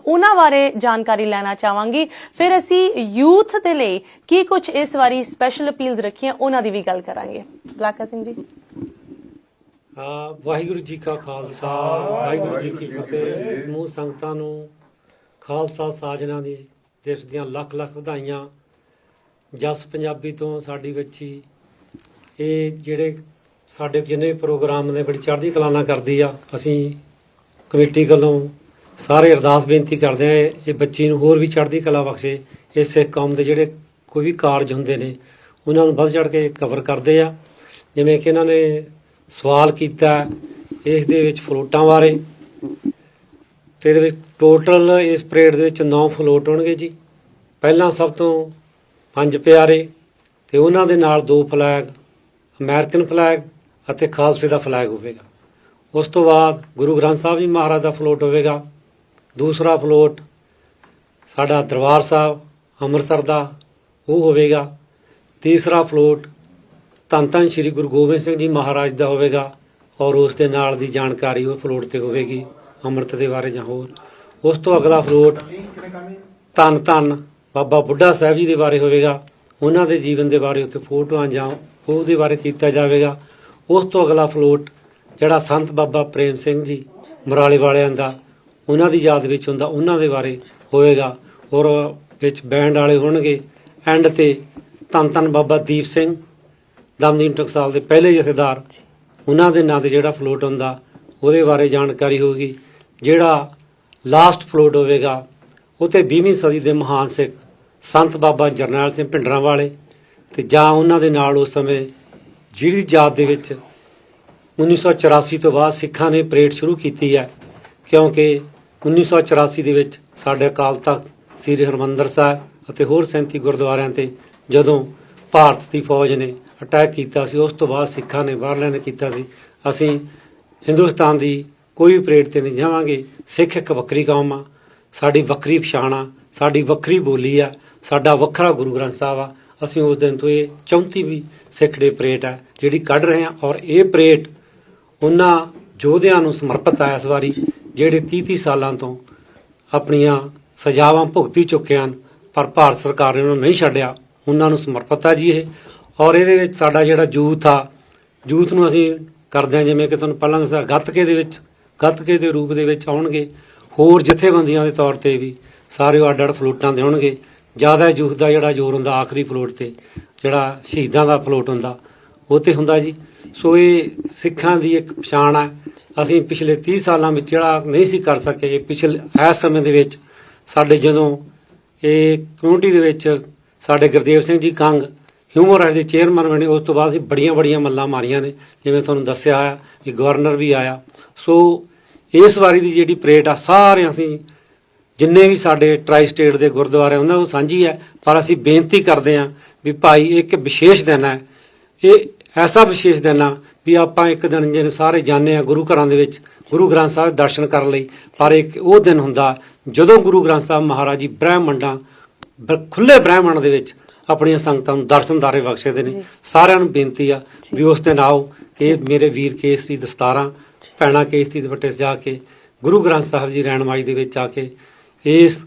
ਉਹਨਾਂ ਬਾਰੇ ਜਾਣਕਾਰੀ ਲੈਣਾ ਚਾਹਾਂਗੀ। ਫਿਰ ਅਸੀਂ ਯੂਥ ਦੇ ਲਈ ਕੀ ਕੁਝ ਇਸ ਵਾਰੀ ਸਪੈਸ਼ਲ ਅਪੀਲਸ ਰੱਖੀਆਂ ਉਹਨਾਂ ਦੀ ਵੀ ਗੱਲ ਕਰਾਂਗੇ। ਬਲਾਕਾ ਸਿੰਘ ਜੀ। ਵਾਹਿਗੁਰੂ ਜੀ ਕਾ ਖਾਲਸਾ, ਵਾਹਿਗੁਰੂ ਜੀ ਕੀ ਫਤਿਹ। ਸਮੂਹ ਸੰਗਤਾਂ ਨੂੰ ਖਾਲਸਾ ਸਾਜਨਾ ਦੀ ਦਿਵਸ ਦੀਆਂ ਲੱਖ ਲੱਖ ਵਧਾਈਆਂ। ਜਸ ਪੰਜਾਬੀ ਤੋਂ ਸਾਡੀ ਬੱਚੀ ਇਹ ਜਿਹੜੇ ਸਾਡੇ ਜਿੰਨੇ ਪ੍ਰੋਗਰਾਮ ਨੇ ਬੜੀ ਚੜ੍ਹਦੀ ਕਲਾ ਨਾਲ ਕਰਦੀ ਆ। ਅਸੀਂ ਕਮੇਟੀ ਵੱਲੋਂ ਸਾਰੇ ਅਰਦਾਸ ਬੇਨਤੀ ਕਰਦੇ ਆ ਇਹ ਬੱਚੀ ਨੂੰ ਹੋਰ ਵੀ ਚੜ੍ਹਦੀ ਕਲਾ ਬਖਸ਼ੇ। ਇਸ ਸਿੱਖ ਕੌਮ ਦੇ ਜਿਹੜੇ ਕੋਈ ਵੀ ਕਾਰਜ ਹੁੰਦੇ ਨੇ ਉਹਨਾਂ ਨੂੰ ਵੱਧ ਚੜ੍ਹ ਕੇ ਕਵਰ ਕਰਦੇ ਆ। ਜਿਵੇਂ ਕਿ ਇਹਨਾਂ ਨੇ ਸਵਾਲ ਕੀਤਾ ਇਸ ਦੇ ਵਿੱਚ ਫਲੋਟਾਂ ਬਾਰੇ, ਤੇ ਇਹਦੇ ਵਿੱਚ ਟੋਟਲ ਇਸ ਪਰੇਡ ਦੇ ਵਿੱਚ 9 ਫਲੋਟ ਹੋਣਗੇ ਜੀ। ਪਹਿਲਾਂ ਸਭ ਤੋਂ 5 ਪਿਆਰੇ ਤੇ ਉਹਨਾਂ ਦੇ ਨਾਲ 2 ਫਲੈਗ, ਅਮਰੀਕਨ ਫਲੈਗ ਅਤੇ ਖਾਲਸੇ ਦਾ ਫਲੈਗ ਹੋਵੇਗਾ। ਉਸ ਤੋਂ ਬਾਅਦ ਗੁਰੂ ਗ੍ਰੰਥ ਸਾਹਿਬ ਜੀ ਮਹਾਰਾਜ ਦਾ ਫਲੋਟ ਹੋਵੇਗਾ। ਦੂਸਰਾ ਫਲੋਟ ਸਾਡਾ ਦਰਬਾਰ ਸਾਹਿਬ ਅੰਮ੍ਰਿਤਸਰ ਦਾ ਉਹ ਹੋਵੇਗਾ। ਤੀਸਰਾ ਫਲੋਟ ਧੰਨ ਧੰਨ ਸ੍ਰੀ ਗੁਰੂ ਗੋਬਿੰਦ ਸਿੰਘ ਜੀ ਮਹਾਰਾਜ ਦਾ ਹੋਵੇਗਾ ਔਰ ਉਸ ਦੇ ਨਾਲ ਦੀ ਜਾਣਕਾਰੀ ਉਹ ਫਲੋਟ ਤੇ ਹੋਵੇਗੀ ਅੰਮ੍ਰਿਤ ਦੇ ਬਾਰੇ ਜਾਂ ਹੋਰ। ਉਸ ਤੋਂ ਅਗਲਾ ਫਲੋਟ ਧੰਨ ਧੰਨ ਬਾਬਾ ਬੁੱਢਾ ਸਾਹਿਬ ਜੀ ਦੇ ਬਾਰੇ ਹੋਵੇਗਾ, ਉਹਨਾਂ ਦੇ ਜੀਵਨ ਦੇ ਬਾਰੇ ਉੱਥੇ ਫੋਟੋਆਂ ਜਾਂ ਉਹਦੇ ਬਾਰੇ ਕੀਤਾ ਜਾਵੇਗਾ। ਉਸ ਤੋਂ ਅਗਲਾ ਫਲੋਟ ਜਿਹੜਾ ਸੰਤ ਬਾਬਾ ਪ੍ਰੇਮ ਸਿੰਘ ਜੀ ਮਰਾਲੇ ਵਾਲਿਆਂ ਦਾ, ਉਹਨਾਂ ਦੀ ਯਾਦ ਵਿੱਚ ਹੁੰਦਾ, ਉਹਨਾਂ ਦੇ ਬਾਰੇ ਹੋਵੇਗਾ ਔਰ ਵਿੱਚ ਬੈਂਡ ਵਾਲੇ ਹੋਣਗੇ। ਐਂਡ ਤੇ ਧੰਨ ਧੰਨ ਬਾਬਾ ਦੀਪ ਸਿੰਘ ਦਮਦਮੀ ਟਕਸਾਲ ਦੇ ਪਹਿਲੇ ਜਥੇਦਾਰ, ਉਹਨਾਂ ਦੇ ਨਾਂ ਤੇ ਜਿਹੜਾ ਫਲੋਟ ਹੁੰਦਾ ਉਹਦੇ ਬਾਰੇ ਜਾਣਕਾਰੀ ਹੋਵੇਗੀ। ਜਿਹੜਾ ਲਾਸਟ ਫਲੋਟ ਹੋਵੇਗਾ ਉਹ ਤੇ 20ਵੀਂ ਸਦੀ ਦੇ ਮਹਾਨ ਸਿੱਖ ਸੰਤ ਬਾਬਾ ਜਰਨੈਲ ਸਿੰਘ ਭਿੰਡਰਾਂ ਵਾਲੇ ਤੇ ਜਾਂ ਉਹਨਾਂ ਦੇ ਨਾਲ ਉਸ ਸਮੇਂ ਜਿਹੜੀ ਯਾਦ ਦੇ ਵਿੱਚ 1984 ਤੋਂ ਬਾਅਦ ਸਿੱਖਾਂ ਨੇ ਪਰੇਡ ਸ਼ੁਰੂ ਕੀਤੀ ਹੈ, ਕਿਉਂਕਿ 1984 ਦੇ ਵਿੱਚ ਸਾਡੇ ਅਕਾਲ ਤਖਤ ਸ੍ਰੀ ਹਰਿਮੰਦਰ ਸਾਹਿਬ ਅਤੇ ਹੋਰ 37 ਗੁਰਦੁਆਰਿਆਂ ਤੇ ਜਦੋਂ ਭਾਰਤ ਦੀ ਫੌਜ ਨੇ ਅਟੈਕ ਕੀਤਾ ਸੀ, ਉਸ ਤੋਂ ਬਾਅਦ ਸਿੱਖਾਂ ਨੇ ਬਾਹਰਲਿਆਂ ਨੇ ਕੀਤਾ ਸੀ। ਅਸੀਂ ਹਿੰਦੁਸਤਾਨ ਦੀ ਕੋਈ ਵੀ ਪਰੇਡ ਤੇ ਨਹੀਂ ਜਾਵਾਂਗੇ। ਸਿੱਖ ਇੱਕ ਵੱਖਰੀ ਕੌਮ ਆ, ਸਾਡੀ ਵੱਖਰੀ ਪਛਾਣ ਆ, ਸਾਡੀ ਵੱਖਰੀ ਬੋਲੀ ਆ, ਸਾਡਾ ਵੱਖਰਾ ਗੁਰੂ ਗ੍ਰੰਥ ਸਾਹਿਬ ਆ। ਅਸੀਂ ਉਸ ਦਿਨ ਤੋਂ ਇਹ 34ਵੀਂ ਸਿੱਖ ਡੇ ਪਰੇਡ ਹੈ ਜਿਹੜੀ ਕੱਢ ਰਹੇ ਹਾਂ ਔਰ ਇਹ ਪਰੇਡ ਉਹਨਾਂ ਯੋਧਿਆਂ ਨੂੰ ਸਮਰਪਿਤ ਹੈ ਇਸ ਵਾਰੀ ਜਿਹੜੇ 30 ਸਾਲਾਂ ਤੋਂ ਆਪਣੀਆਂ ਸਜ਼ਾਵਾਂ ਭੁਗਤੀ ਚੁੱਕੇ ਹਨ ਪਰ ਭਾਰਤ ਸਰਕਾਰ ਨੇ ਉਹਨਾਂ ਨੂੰ ਨਹੀਂ ਛੱਡਿਆ, ਉਹਨਾਂ ਨੂੰ ਸਮਰਪਿਤ ਹੈ ਜੀ ਇਹ। ਔਰ ਇਹਦੇ ਵਿੱਚ ਸਾਡਾ ਜਿਹੜਾ ਯੂਥ ਆ, ਯੂਥ ਨੂੰ ਅਸੀਂ ਕਰਦੇ ਹਾਂ ਜਿਵੇਂ ਕਿ ਤੁਹਾਨੂੰ ਪਹਿਲਾਂ ਦੱਸਿਆ ਗੱਤਕੇ ਦੇ ਵਿੱਚ, ਗੱਤਕੇ ਦੇ ਰੂਪ ਦੇ ਵਿੱਚ ਆਉਣਗੇ। ਹੋਰ ਜਥੇਬੰਦੀਆਂ ਦੇ ਤੌਰ ਤੇ ਵੀ ਸਾਰੇ ਅੱਡ ਅੱਡ ਫਲੋਟਾਂ ਦੇ ਹੋਣਗੇ। ਜ਼ਿਆਦਾ ਯੂਥ ਦਾ ਜਿਹੜਾ ਜ਼ੋਰ ਹੁੰਦਾ ਆਖਰੀ ਫਲੋਟ ਤੇ, ਜਿਹੜਾ ਸ਼ਹੀਦਾਂ ਦਾ ਫਲੋਟ ਹੁੰਦਾ ਉਹ ਤੇ ਹੁੰਦਾ ਜੀ। ਸੋ ਇਹ ਸਿੱਖਾਂ ਦੀ ਇੱਕ ਪਛਾਣ ਹੈ। ਅਸੀਂ ਪਿਛਲੇ 30 ਸਾਲਾਂ ਵਿੱਚ ਜਿਹੜਾ ਨਹੀਂ ਸੀ ਕਰ ਸਕੇ, ਪਿਛਲੇ ਇਸ ਸਮੇਂ ਦੇ ਵਿੱਚ ਸਾਡੇ ਜਦੋਂ ਇਹ ਕਮਿਊਨਿਟੀ ਦੇ ਵਿੱਚ ਸਾਡੇ ਗੁਰਦੇਵ ਸਿੰਘ ਜੀ ਕੰਗ ਹਿਊਮਨ ਰਾਈਟਸ ਦੇ ਚੇਅਰਮੈਨ ਬਣੇ, ਉਸ ਤੋਂ ਬਾਅਦ ਅਸੀਂ ਬੜੀਆਂ ਮੱਲਾਂ ਮਾਰੀਆਂ ਨੇ, ਜਿਵੇਂ ਤੁਹਾਨੂੰ ਦੱਸਿਆ ਆ ਕਿ ਗਵਰਨਰ ਵੀ ਆਇਆ। ਸੋ ਇਸ ਵਾਰੀ ਦੀ ਜਿਹੜੀ ਪਰੇਡ ਆ ਸਾਰੇ ਅਸੀਂ ਜਿੰਨੇ ਵੀ ਸਾਡੇ ਟਰਾਈ ਸਟੇਟ ਦੇ ਗੁਰਦੁਆਰੇ ਉਹਨਾਂ ਨੂੰ ਸਾਂਝੀ ਹੈ, ਪਰ ਅਸੀਂ ਬੇਨਤੀ ਕਰਦੇ ਹਾਂ ਵੀ ਭਾਈ ਇੱਕ ਵਿਸ਼ੇਸ਼ ਦਿਨ ਹੈ, ਇਹ ਐਸਾ ਵਿਸ਼ੇਸ਼ ਦਿਨ ਆ ਵੀ ਆਪਾਂ ਇੱਕ ਦਿਨ ਜਿਹਨੇ ਸਾਰੇ ਜਾਂਦੇ ਆ ਗੁਰੂ ਘਰਾਂ ਦੇ ਵਿੱਚ ਗੁਰੂ ਗ੍ਰੰਥ ਸਾਹਿਬ ਦਰਸ਼ਨ ਕਰਨ ਲਈ, ਪਰ ਇੱਕ ਉਹ ਦਿਨ ਹੁੰਦਾ ਜਦੋਂ ਗੁਰੂ ਗ੍ਰੰਥ ਸਾਹਿਬ ਮਹਾਰਾਜ ਜੀ ਬ੍ਰਹਿਮੰਡਾਂ ਖੁੱਲੇ ਬ੍ਰਹਿਮੰਡ ਦੇ ਵਿੱਚ ਆਪਣੀਆਂ ਸੰਗਤਾਂ ਨੂੰ ਦਰਸ਼ਨਦਾਰੇ ਬਖਸ਼ਦੇ ਨੇ। ਸਾਰਿਆਂ ਨੂੰ ਬੇਨਤੀ ਆ ਵੀ ਉਸ ਦਿਨ ਆਓ ਕਿ ਮੇਰੇ ਵੀਰ ਕੇਸਰੀ ਦਸਤਾਰਾਂ ਭੈਣਾਂ ਕੇਸਰੀ ਦੁਪੱਟੇ ਸਜਾ ਕੇ ਗੁਰੂ ਗ੍ਰੰਥ ਸਾਹਿਬ ਜੀ ਰਹਿਨਮਾਈ ਦੇ ਵਿੱਚ ਆ ਕੇ ਇਸ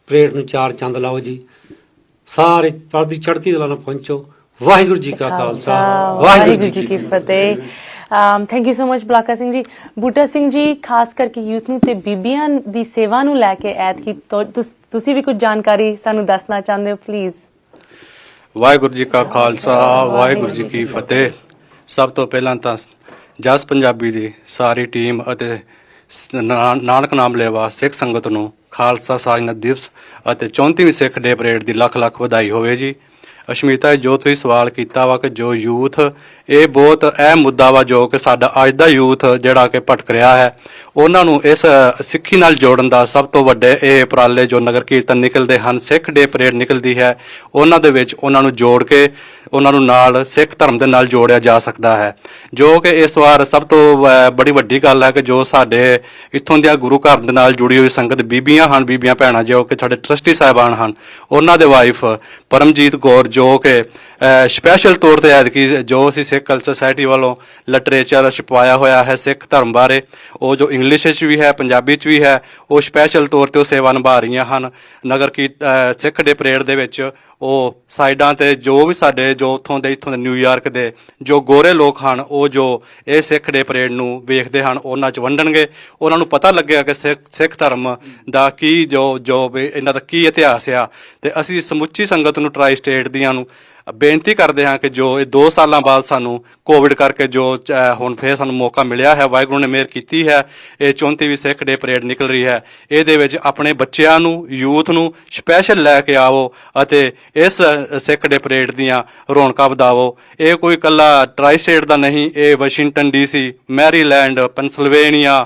ਪਰੇਡ ਨੂੰ 4 ਚੰਦ ਲਾਓ ਜੀ। ਸਾਰੇ ਪਰਦੀ ਚੜ੍ਹਦੀ ਕਲਾ ਨਾਲ ਪਹੁੰਚੋ। ਵਾਹਿਗੁਰੂ ਜੀ ਕਾ ਖਾਲਸਾ, ਵਾਹਿਗੁਰੂ ਜੀ ਕੀ ਫਤਿਹ। Thank you so much Balaka Singh ji. Buta Singh ji, ਖਾਸ ਕਰਕੇ ਯੂਥ ਨੂੰ ਤੇ ਬੀਬੀਆਂ ਦੀ ਸੇਵਾ ਨੂੰ ਲੈ ਕੇ ਐਤਕੀ ਤੁਸੀਂ ਵੀ ਕੁਝ ਜਾਣਕਾਰੀ ਸਾਨੂੰ ਦੱਸਣਾ ਚਾਹੁੰਦੇ ਹੋ ਪਲੀਜ਼? ਵਾਹਿਗੁਰੂ ਜੀ ਕਾ ਖਾਲਸਾ, ਵਾਹਿਗੁਰੂ ਜੀ ਕੀ ਫਤਿਹ। ਸਭ ਤੋਂ ਪਹਿਲਾਂ ਤਾਂ ਜਸ ਪੰਜਾਬੀ ਦੀ ਸਾਰੀ ਟੀਮ ਅਤੇ ਨਾਨਕ ਨਾਮ ਲੈਵਾ ਸਿੱਖ ਸੰਗਤ ਨੂੰ ਖਾਲਸਾ ਸਾਜਨਾ ਦਿਵਸ ਅਤੇ 34ਵੀਂ ਸਿੱਖ ਡੇ ਪਰੇਡ ਦੀ ਲੱਖ ਲੱਖ ਵਧਾਈ ਹੋਵੇ ਜੀ। ਅਸ਼ਮੀਤਾ, ਜੋ ਤੁਸੀਂ ਸਵਾਲ ਕੀਤਾ ਵਾ ਕਿ ਜੋ ਯੂਥ, ਇਹ ਬਹੁਤ ਅਹਿਮ ਮੁੱਦਾ ਵਾ ਜੋ ਕਿ ਸਾਡਾ ਅੱਜ ਦਾ ਯੂਥ ਜਿਹੜਾ ਕਿ ਭਟਕ ਰਿਹਾ ਹੈ, ਉਹਨਾਂ ਨੂੰ ਇਸ ਸਿੱਖੀ ਨਾਲ ਜੋੜਨ ਦਾ ਸਭ ਤੋਂ ਵੱਡੇ ਇਹ ਉਪਰਾਲੇ ਜੋ ਨਗਰ ਕੀਰਤਨ ਨਿਕਲਦੇ ਹਨ, ਸਿੱਖ ਡੇ ਪਰੇਡ ਨਿਕਲਦੀ ਹੈ, ਉਹਨਾਂ ਦੇ ਵਿੱਚ ਉਹਨਾਂ ਨੂੰ ਜੋੜ ਕੇ ਉਹਨਾਂ ਨੂੰ ਨਾਲ ਸਿੱਖ ਧਰਮ ਦੇ ਨਾਲ ਜੋੜਿਆ ਜਾ ਸਕਦਾ ਹੈ। ਜੋ ਕਿ ਇਸ ਵਾਰ ਸਭ ਤੋਂ ਬੜੀ ਵੱਡੀ ਗੱਲ ਹੈ ਕਿ ਜੋ ਸਾਡੇ ਇੱਥੋਂ ਦੀਆਂ ਗੁਰੂ ਘਰ ਦੇ ਨਾਲ ਜੁੜੀ ਹੋਈ ਸੰਗਤ ਬੀਬੀਆਂ ਹਨ, ਬੀਬੀਆਂ ਭੈਣਾਂ ਜੋ ਕਿ ਸਾਡੇ ਟਰਸਟੀ ਸਾਹਿਬਾਨ ਹਨ, ਉਹਨਾਂ ਦੇ ਵਾਈਫ ਪਰਮਜੀਤ ਕੌਰ ਜੋ ਕਿ ਸਪੈਸ਼ਲ ਤੌਰ ਤੇ ਐਤਕੀ ਜੋ ਅਸੀਂ ਸਿੱਖ ਕਲਚਰ ਸੁਸਾਇਟੀ ਵੱਲੋਂ ਲਿਟਰੇਚਰ ਛਪਵਾਇਆ ਹੋਇਆ ਹੈ ਸਿੱਖ ਧਰਮ ਬਾਰੇ, ਉਹ ਜੋ ਇੰਗਲਿਸ਼ ਵਿੱਚ ਵੀ ਹੈ, ਪੰਜਾਬੀ 'ਚ ਵੀ ਹੈ, ਉਹ ਸਪੈਸ਼ਲ ਤੌਰ ਤੇ ਉਹ ਸੇਵਾ ਨਿਭਾ ਰਹੀਆਂ ਹਨ। ਨਗਰ ਕੀ ਸਿੱਖ ਡੇ ਪਰੇਡ ਦੇ ਵਿੱਚ ਉਹ ਸਾਈਡਾਂ ਤੇ ਜੋ ਵੀ ਸਾਡੇ ਜੋ ਇੱਥੋਂ ਦੇ ਨਿਊਯਾਰਕ ਦੇ ਜੋ ਗੋਰੇ ਲੋਕ ਹਨ, ਉਹ ਜੋ ਇਹ ਸਿੱਖ ਡੇ ਪਰੇਡ ਨੂੰ ਵੇਖਦੇ ਹਨ, ਉਹਨਾਂ 'ਚ ਵੰਡਣਗੇ। ਉਹਨਾਂ ਨੂੰ ਪਤਾ ਲੱਗੇਗਾ ਕਿ ਸਿੱਖ ਧਰਮ ਦਾ ਕੀ ਜੋ ਵੀ ਇਹਨਾਂ ਦਾ ਕੀ ਇਤਿਹਾਸ ਆ। ਤੇ ਅਸੀਂ ਸਮੁੱਚੀ ਸੰਗਤ ਨੂੰ ਟਰਾਈ ਸਟੇਟ ਦੀਆਂ ਨੂੰ ਬੇਨਤੀ ਕਰਦੇ ਹਾਂ ਕਿ ਜੋ ਇਹ 2 ਸਾਲਾਂ ਬਾਅਦ ਸਾਨੂੰ ਕੋਵਿਡ ਕਰਕੇ ਜੋ ਹੁਣ ਫੇਰ ਸਾਨੂੰ ਮੌਕਾ ਮਿਲਿਆ ਹੈ, ਵਾਹਿਗੁਰੂ ਨੇ ਮਿਹਰ ਕੀਤੀ ਹੈ, ਇਹ 34ਵੀਂ ਸਿੱਖ ਡੇ ਪਰੇਡ ਨਿਕਲ ਰਹੀ ਹੈ, ਇਹਦੇ ਵਿੱਚ ਆਪਣੇ ਬੱਚਿਆਂ ਨੂੰ, ਯੂਥ ਨੂੰ ਸਪੈਸ਼ਲ ਲੈ ਕੇ ਆਵੋ ਅਤੇ ਇਸ ਸਿੱਖ ਡੇ ਪਰੇਡ ਦੀਆਂ ਰੌਣਕਾਂ ਵਧਾਵੋ। ਇਹ ਕੋਈ ਇਕੱਲਾ ਟਰਾਈ ਸਟੇਟ ਦਾ ਨਹੀਂ, ਇਹ ਵਾਸ਼ਿੰਗਟਨ DC, ਮੈਰੀਲੈਂਡ, ਪੈਨਸਿਲਵੇਨੀਆ,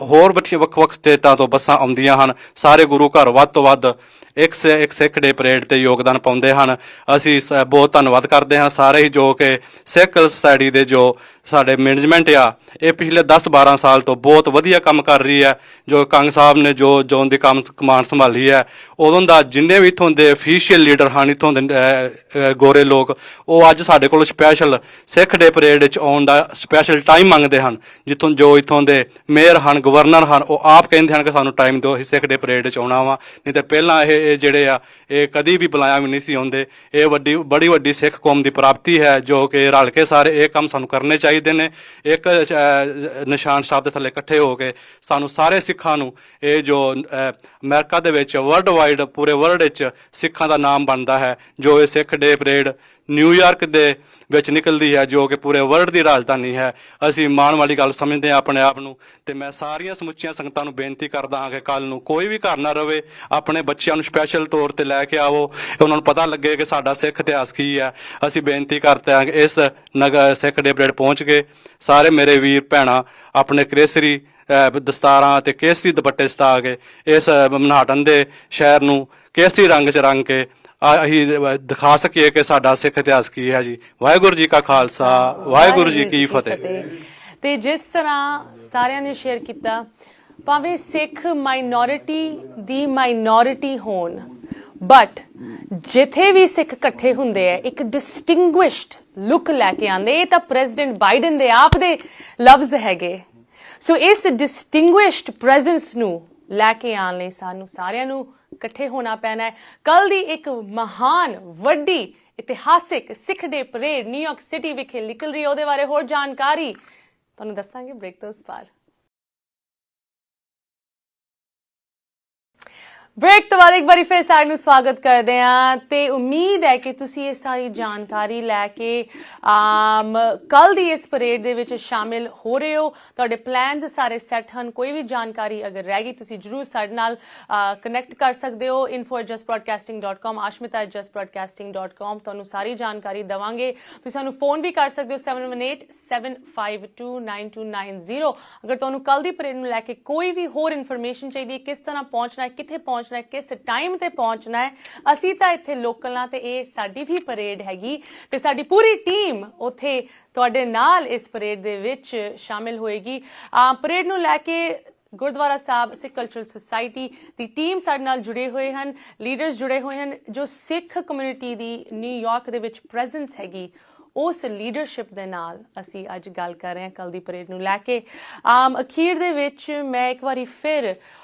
ਹੋਰ ਵੱਖ-ਵੱਖ ਸਟੇਟਾਂ ਤੋਂ ਬੱਸਾਂ ਆਉਂਦੀਆਂ ਹਨ। ਸਾਰੇ ਗੁਰੂ ਘਰ ਵੱਧ ਤੋਂ ਵੱਧ ਇੱਕ ਸਿੱਖ ਡੇ ਪਰੇਡ ਤੇ ਯੋਗਦਾਨ ਪਾਉਂਦੇ ਹਨ। ਅਸੀਂ ਬਹੁਤ ਧੰਨਵਾਦ ਕਰਦੇ ਹਾਂ ਸਾਰੇ ਹੀ ਜੋ ਕਿ ਸਿੱਖ ਸੁਸਾਇਟੀ ਦੇ ਜੋ ਸਾਡੇ ਮੈਨੇਜਮੈਂਟ ਆ, ਇਹ ਪਿਛਲੇ 10-12 ਸਾਲ ਤੋਂ ਬਹੁਤ ਵਧੀਆ ਕੰਮ ਕਰ ਰਹੀ ਹੈ। ਜੋ ਕੰਗ ਸਾਹਿਬ ਨੇ ਜੋ ਜ਼ੋਨ ਦੀ ਕਮਾਂਡ ਸੰਭਾਲੀ ਹੈ, ਉਦੋਂ ਦਾ ਜਿੰਨੇ ਵੀ ਇੱਥੋਂ ਦੇ ਅਫੀਸ਼ੀਅਲ ਲੀਡਰ ਹਨ, ਇੱਥੋਂ ਦੇ ਗੋਰੇ ਲੋਕ, ਉਹ ਅੱਜ ਸਾਡੇ ਕੋਲ ਸਪੈਸ਼ਲ ਸਿੱਖ ਡੇ ਪਰੇਡ ਵਿੱਚ ਆਉਣ ਦਾ ਸਪੈਸ਼ਲ ਟਾਈਮ ਮੰਗਦੇ ਹਨ। ਜਿੱਥੋਂ ਜੋ ਇੱਥੋਂ ਦੇ ਮੇਅਰ ਹਨ, ਗਵਰਨਰ ਹਨ, ਉਹ ਆਪ ਕਹਿੰਦੇ ਹਨ ਕਿ ਸਾਨੂੰ ਟਾਈਮ ਦਿਓ, ਅਸੀਂ ਸਿੱਖ ਡੇ ਪਰੇਡ ਵਿੱਚ ਆਉਣਾ ਵਾ, ਨਹੀਂ ਤਾਂ ਪਹਿਲਾਂ ਇਹ ਜਿਹੜੇ ਆ ਇਹ ਕਦੀ ਵੀ ਬੁਲਾਇਆ ਵੀ ਨਹੀਂ ਸੀ ਆਉਂਦੇ। ਇਹ ਬੜੀ ਵੱਡੀ ਸਿੱਖ ਕੌਮ ਦੀ ਪ੍ਰਾਪਤੀ ਹੈ ਜੋ ਕਿ ਰਲ ਕੇ ਸਾਰੇ ਇਹ ਕੰਮ ਸਾਨੂੰ ਕਰਨੇ ਚਾਹੀਦੇ ਨੇ। ਇੱਕ ਨਿਸ਼ਾਨ ਸਾਹਿਬ ਦੇ ਥੱਲੇ ਇਕੱਠੇ ਹੋ ਕੇ ਸਾਨੂੰ ਸਾਰੇ ਸਿੱਖਾਂ ਨੂੰ ਇਹ ਜੋ ਅਮਰੀਕਾ ਦੇ ਵਿੱਚ ਵਰਲਡ ਵਾਈਡ ਪੂਰੇ ਵਰਲਡ ਵਿੱਚ ਸਿੱਖਾਂ ਦਾ ਨਾਮ ਬਣਦਾ ਹੈ, ਜੋ ਇਹ ਸਿੱਖ ਡੇ ਪਰੇਡ ਨਿਊਯਾਰਕ ਦੇ ਵਿੱਚ ਨਿਕਲਦੀ ਹੈ, ਜੋ ਕਿ ਪੂਰੇ ਵਰਲਡ ਦੀ ਰਾਜਧਾਨੀ ਹੈ। ਅਸੀਂ ਮਾਣ ਵਾਲੀ ਗੱਲ ਸਮਝਦੇ ਹਾਂ ਆਪਣੇ ਆਪ ਨੂੰ। ਤੇ ਮੈਂ ਸਾਰੀਆਂ ਸਮੁੱਚੀਆਂ ਸੰਗਤਾਂ ਨੂੰ ਬੇਨਤੀ ਕਰਦਾ ਹਾਂ ਕਿ ਕੱਲ ਨੂੰ ਕੋਈ ਵੀ ਘਰ ਨਾ ਰਵੇ, ਆਪਣੇ ਬੱਚਿਆਂ ਨੂੰ ਸਪੈਸ਼ਲ ਤੌਰ ਤੇ ਲੈ ਕੇ ਆਵੋ, ਉਹਨਾਂ ਨੂੰ ਪਤਾ ਲੱਗੇ ਕਿ ਸਾਡਾ ਸਿੱਖ ਇਤਿਹਾਸ ਕੀ ਹੈ। ਅਸੀਂ ਬੇਨਤੀ ਕਰਦੇ ਹਾਂ ਕਿ ਇਸ ਸਿੱਖ ਡੇ ਪਰੇਡ ਪਹੁੰਚ ਕੇ ਸਾਰੇ ਮੇਰੇ ਵੀਰ ਭੈਣਾਂ ਆਪਣੇ ਕੇਸਰੀ ਦਸਤਾਰਾਂ ਤੇ ਕੇਸਰੀ ਦੁਪੱਟੇ ਸਤਾ ਕੇ ਇਸ ਮਨਹਾਟਨ ਦੇ ਸ਼ਹਿਰ ਨੂੰ ਕੇਸਰੀ ਰੰਗ 'ਚ ਰੰਗ ਕੇ ਅਸੀਂ ਦਿਖਾ ਸਕੀਏ ਕਿ ਸਾਡਾ ਸਿੱਖ ਇਤਿਹਾਸ ਕੀ ਹੈ ਜੀ। ਵਾਹਿਗੁਰੂ ਜੀ ਕਾ ਖਾਲਸਾ, ਵਾਹਿਗੁਰੂ ਜੀ ਕੀ ਫਤਿਹ। ਤੇ ਜਿਸ ਤਰ੍ਹਾਂ ਸਾਰਿਆਂ ਨੇ ਸ਼ੇਅਰ ਕੀਤਾ, ਭਾਵੇਂ ਸਿੱਖ ਮਾਈਨੋਰਿਟੀ ਦੀ ਮਾਈਨੋਰਿਟੀ ਹੋਣ, ਬਟ ਜਿੱਥੇ ਵੀ ਸਿੱਖ ਇਕੱਠੇ ਹੁੰਦੇ ਆ ਇੱਕ ਡਿਸਟਿੰਗੁਇਸ਼ਡ ਲੁੱਕ ਲੈ ਕੇ ਆਉਂਦੇ। ਇਹ ਤਾਂ ਪ੍ਰੈਜ਼ੀਡੈਂਟ ਬਾਈਡਨ ਦੇ ਆਪ ਦੇ ਲਫ਼ਜ਼ ਹੈਗੇ। ਸੋ ਇਸ ਡਿਸਟਿੰਗੁਇਸ਼ਡ ਪ੍ਰੈਜ਼ੈਂਸ ਨੂੰ ਲੈ ਕੇ ਆਉਣ ਲਈ ਸਾਨੂੰ ਸਾਰਿਆਂ ਨੂੰ ਇਕੱਠੇ ਹੋਣਾ ਪੈਣਾ ਹੈ। ਕੱਲ ਦੀ ਇੱਕ ਮਹਾਨ ਵੱਡੀ ਇਤਿਹਾਸਿਕ ਸਿੱਖ ਡੇ ਪਰੇਡ ਨਿਊਯਾਰਕ ਸਿਟੀ ਵਿਖੇ ਨਿਕਲ ਰਹੀ ਹੈ, ਉਹਦੇ ਬਾਰੇ ਹੋਰ ਜਾਣਕਾਰੀ ਤੁਹਾਨੂੰ ਦੱਸਾਂਗੇ ਬ੍ਰੇਕ ਤੋਂ ਉਸ ਪਾਰ। ਬ੍ਰੇਕ ਤੋਂ ਬਾਅਦ ਇੱਕ ਵਾਰੀ ਫਿਰ ਸਾਰਿਆਂ ਨੂੰ ਸਵਾਗਤ ਕਰਦੇ ਹਾਂ ਤੇ ਉਮੀਦ ਹੈ ਕਿ ਤੁਸੀਂ ਇਹ ਸਾਰੀ ਜਾਣਕਾਰੀ ਲੈ ਕੇ ਕੱਲ ਦੀ ਇਸ ਪਰੇਡ ਦੇ ਵਿੱਚ ਸ਼ਾਮਿਲ ਹੋ ਰਹੇ ਹੋ। ਤੁਹਾਡੇ ਪਲਾਨਸ ਸਾਰੇ ਸੈੱਟ ਹਨ। ਕੋਈ ਵੀ ਜਾਣਕਾਰੀ ਅਗਰ ਰਹਿ ਗਈ ਤੁਸੀਂ ਜਰੂਰ ਸਾਡੇ ਨਾਲ ਕਨੈਕਟ ਕਰ ਸਕਦੇ ਹੋ। info@justbroadcasting.com, ashmita@justbroadcasting.com ਤੁਹਾਨੂੰ ਸਾਰੀ ਜਾਣਕਾਰੀ ਦੇਵਾਂਗੇ। ਤੁਸੀਂ ਸਾਨੂੰ ਫੋਨ ਵੀ ਕਰ ਸਕਦੇ ਹੋ 7187529290। ਅਗਰ ਤੁਹਾਨੂੰ ਕੱਲ ਦੀ ਪਰੇਡ ਨੂੰ ਲੈ ਕੇ ਕੋਈ ਵੀ ਹੋਰ ਇਨਫੋਰਮੇਸ਼ਨ ਚਾਹੀਦੀ ਹੈ, ਕਿਸ ਤਰ੍ਹਾਂ ਪਹੁੰਚਣਾ ਹੈ, ਕਿੱਥੇ ਪਹੁੰਚਣਾ ਹੈ, ਕਿਸ ਟਾਈਮ ਤੇ ਪਹੁੰਚਣਾ ਹੈ, ਅਸੀਂ ਤਾਂ ਇੱਥੇ ਲੋਕਲ ਹਾਂ ਤੇ ਇਹ ਸਾਡੀ ਵੀ ਪਰੇਡ ਹੈਗੀ ਤੇ ਸਾਡੀ ਪੂਰੀ ਟੀਮ ਉੱਥੇ ਤੁਹਾਡੇ ਨਾਲ ਇਸ ਪਰੇਡ ਦੇ ਵਿੱਚ ਸ਼ਾਮਿਲ ਹੋਏਗੀ। ਪਰੇਡ ਨੂੰ ਲੈ ਕੇ ਗੁਰਦੁਆਰਾ ਸਾਹਿਬ ਸਿੱਖ ਕਲਚਰਲ ਸੁਸਾਇਟੀ ਦੀ ਟੀਮ ਸਾਡੇ ਨਾਲ ਜੁੜੇ ਹੋਏ ਹਨ, ਲੀਡਰਸ ਜੁੜੇ ਹੋਏ ਹਨ। ਜੋ ਸਿੱਖ ਕਮਿਊਨਿਟੀ ਦੀ ਨਿਊਯਾਰਕ ਦੇ ਵਿੱਚ ਪ੍ਰੈਜ਼ੈਂਸ ਹੈਗੀ, ਉਸ ਲੀਡਰਸ਼ਿਪ ਦੇ ਨਾਲ ਅਸੀਂ ਅੱਜ ਗੱਲ ਕਰ ਰਹੇ ਹਾਂ ਕੱਲ ਦੀ ਪਰੇਡ ਨੂੰ ਲੈ ਕੇ। ਅਖੀਰ ਦੇ ਵਿੱਚ ਮੈਂ ਇੱਕ ਵਾਰੀ ਫਿਰ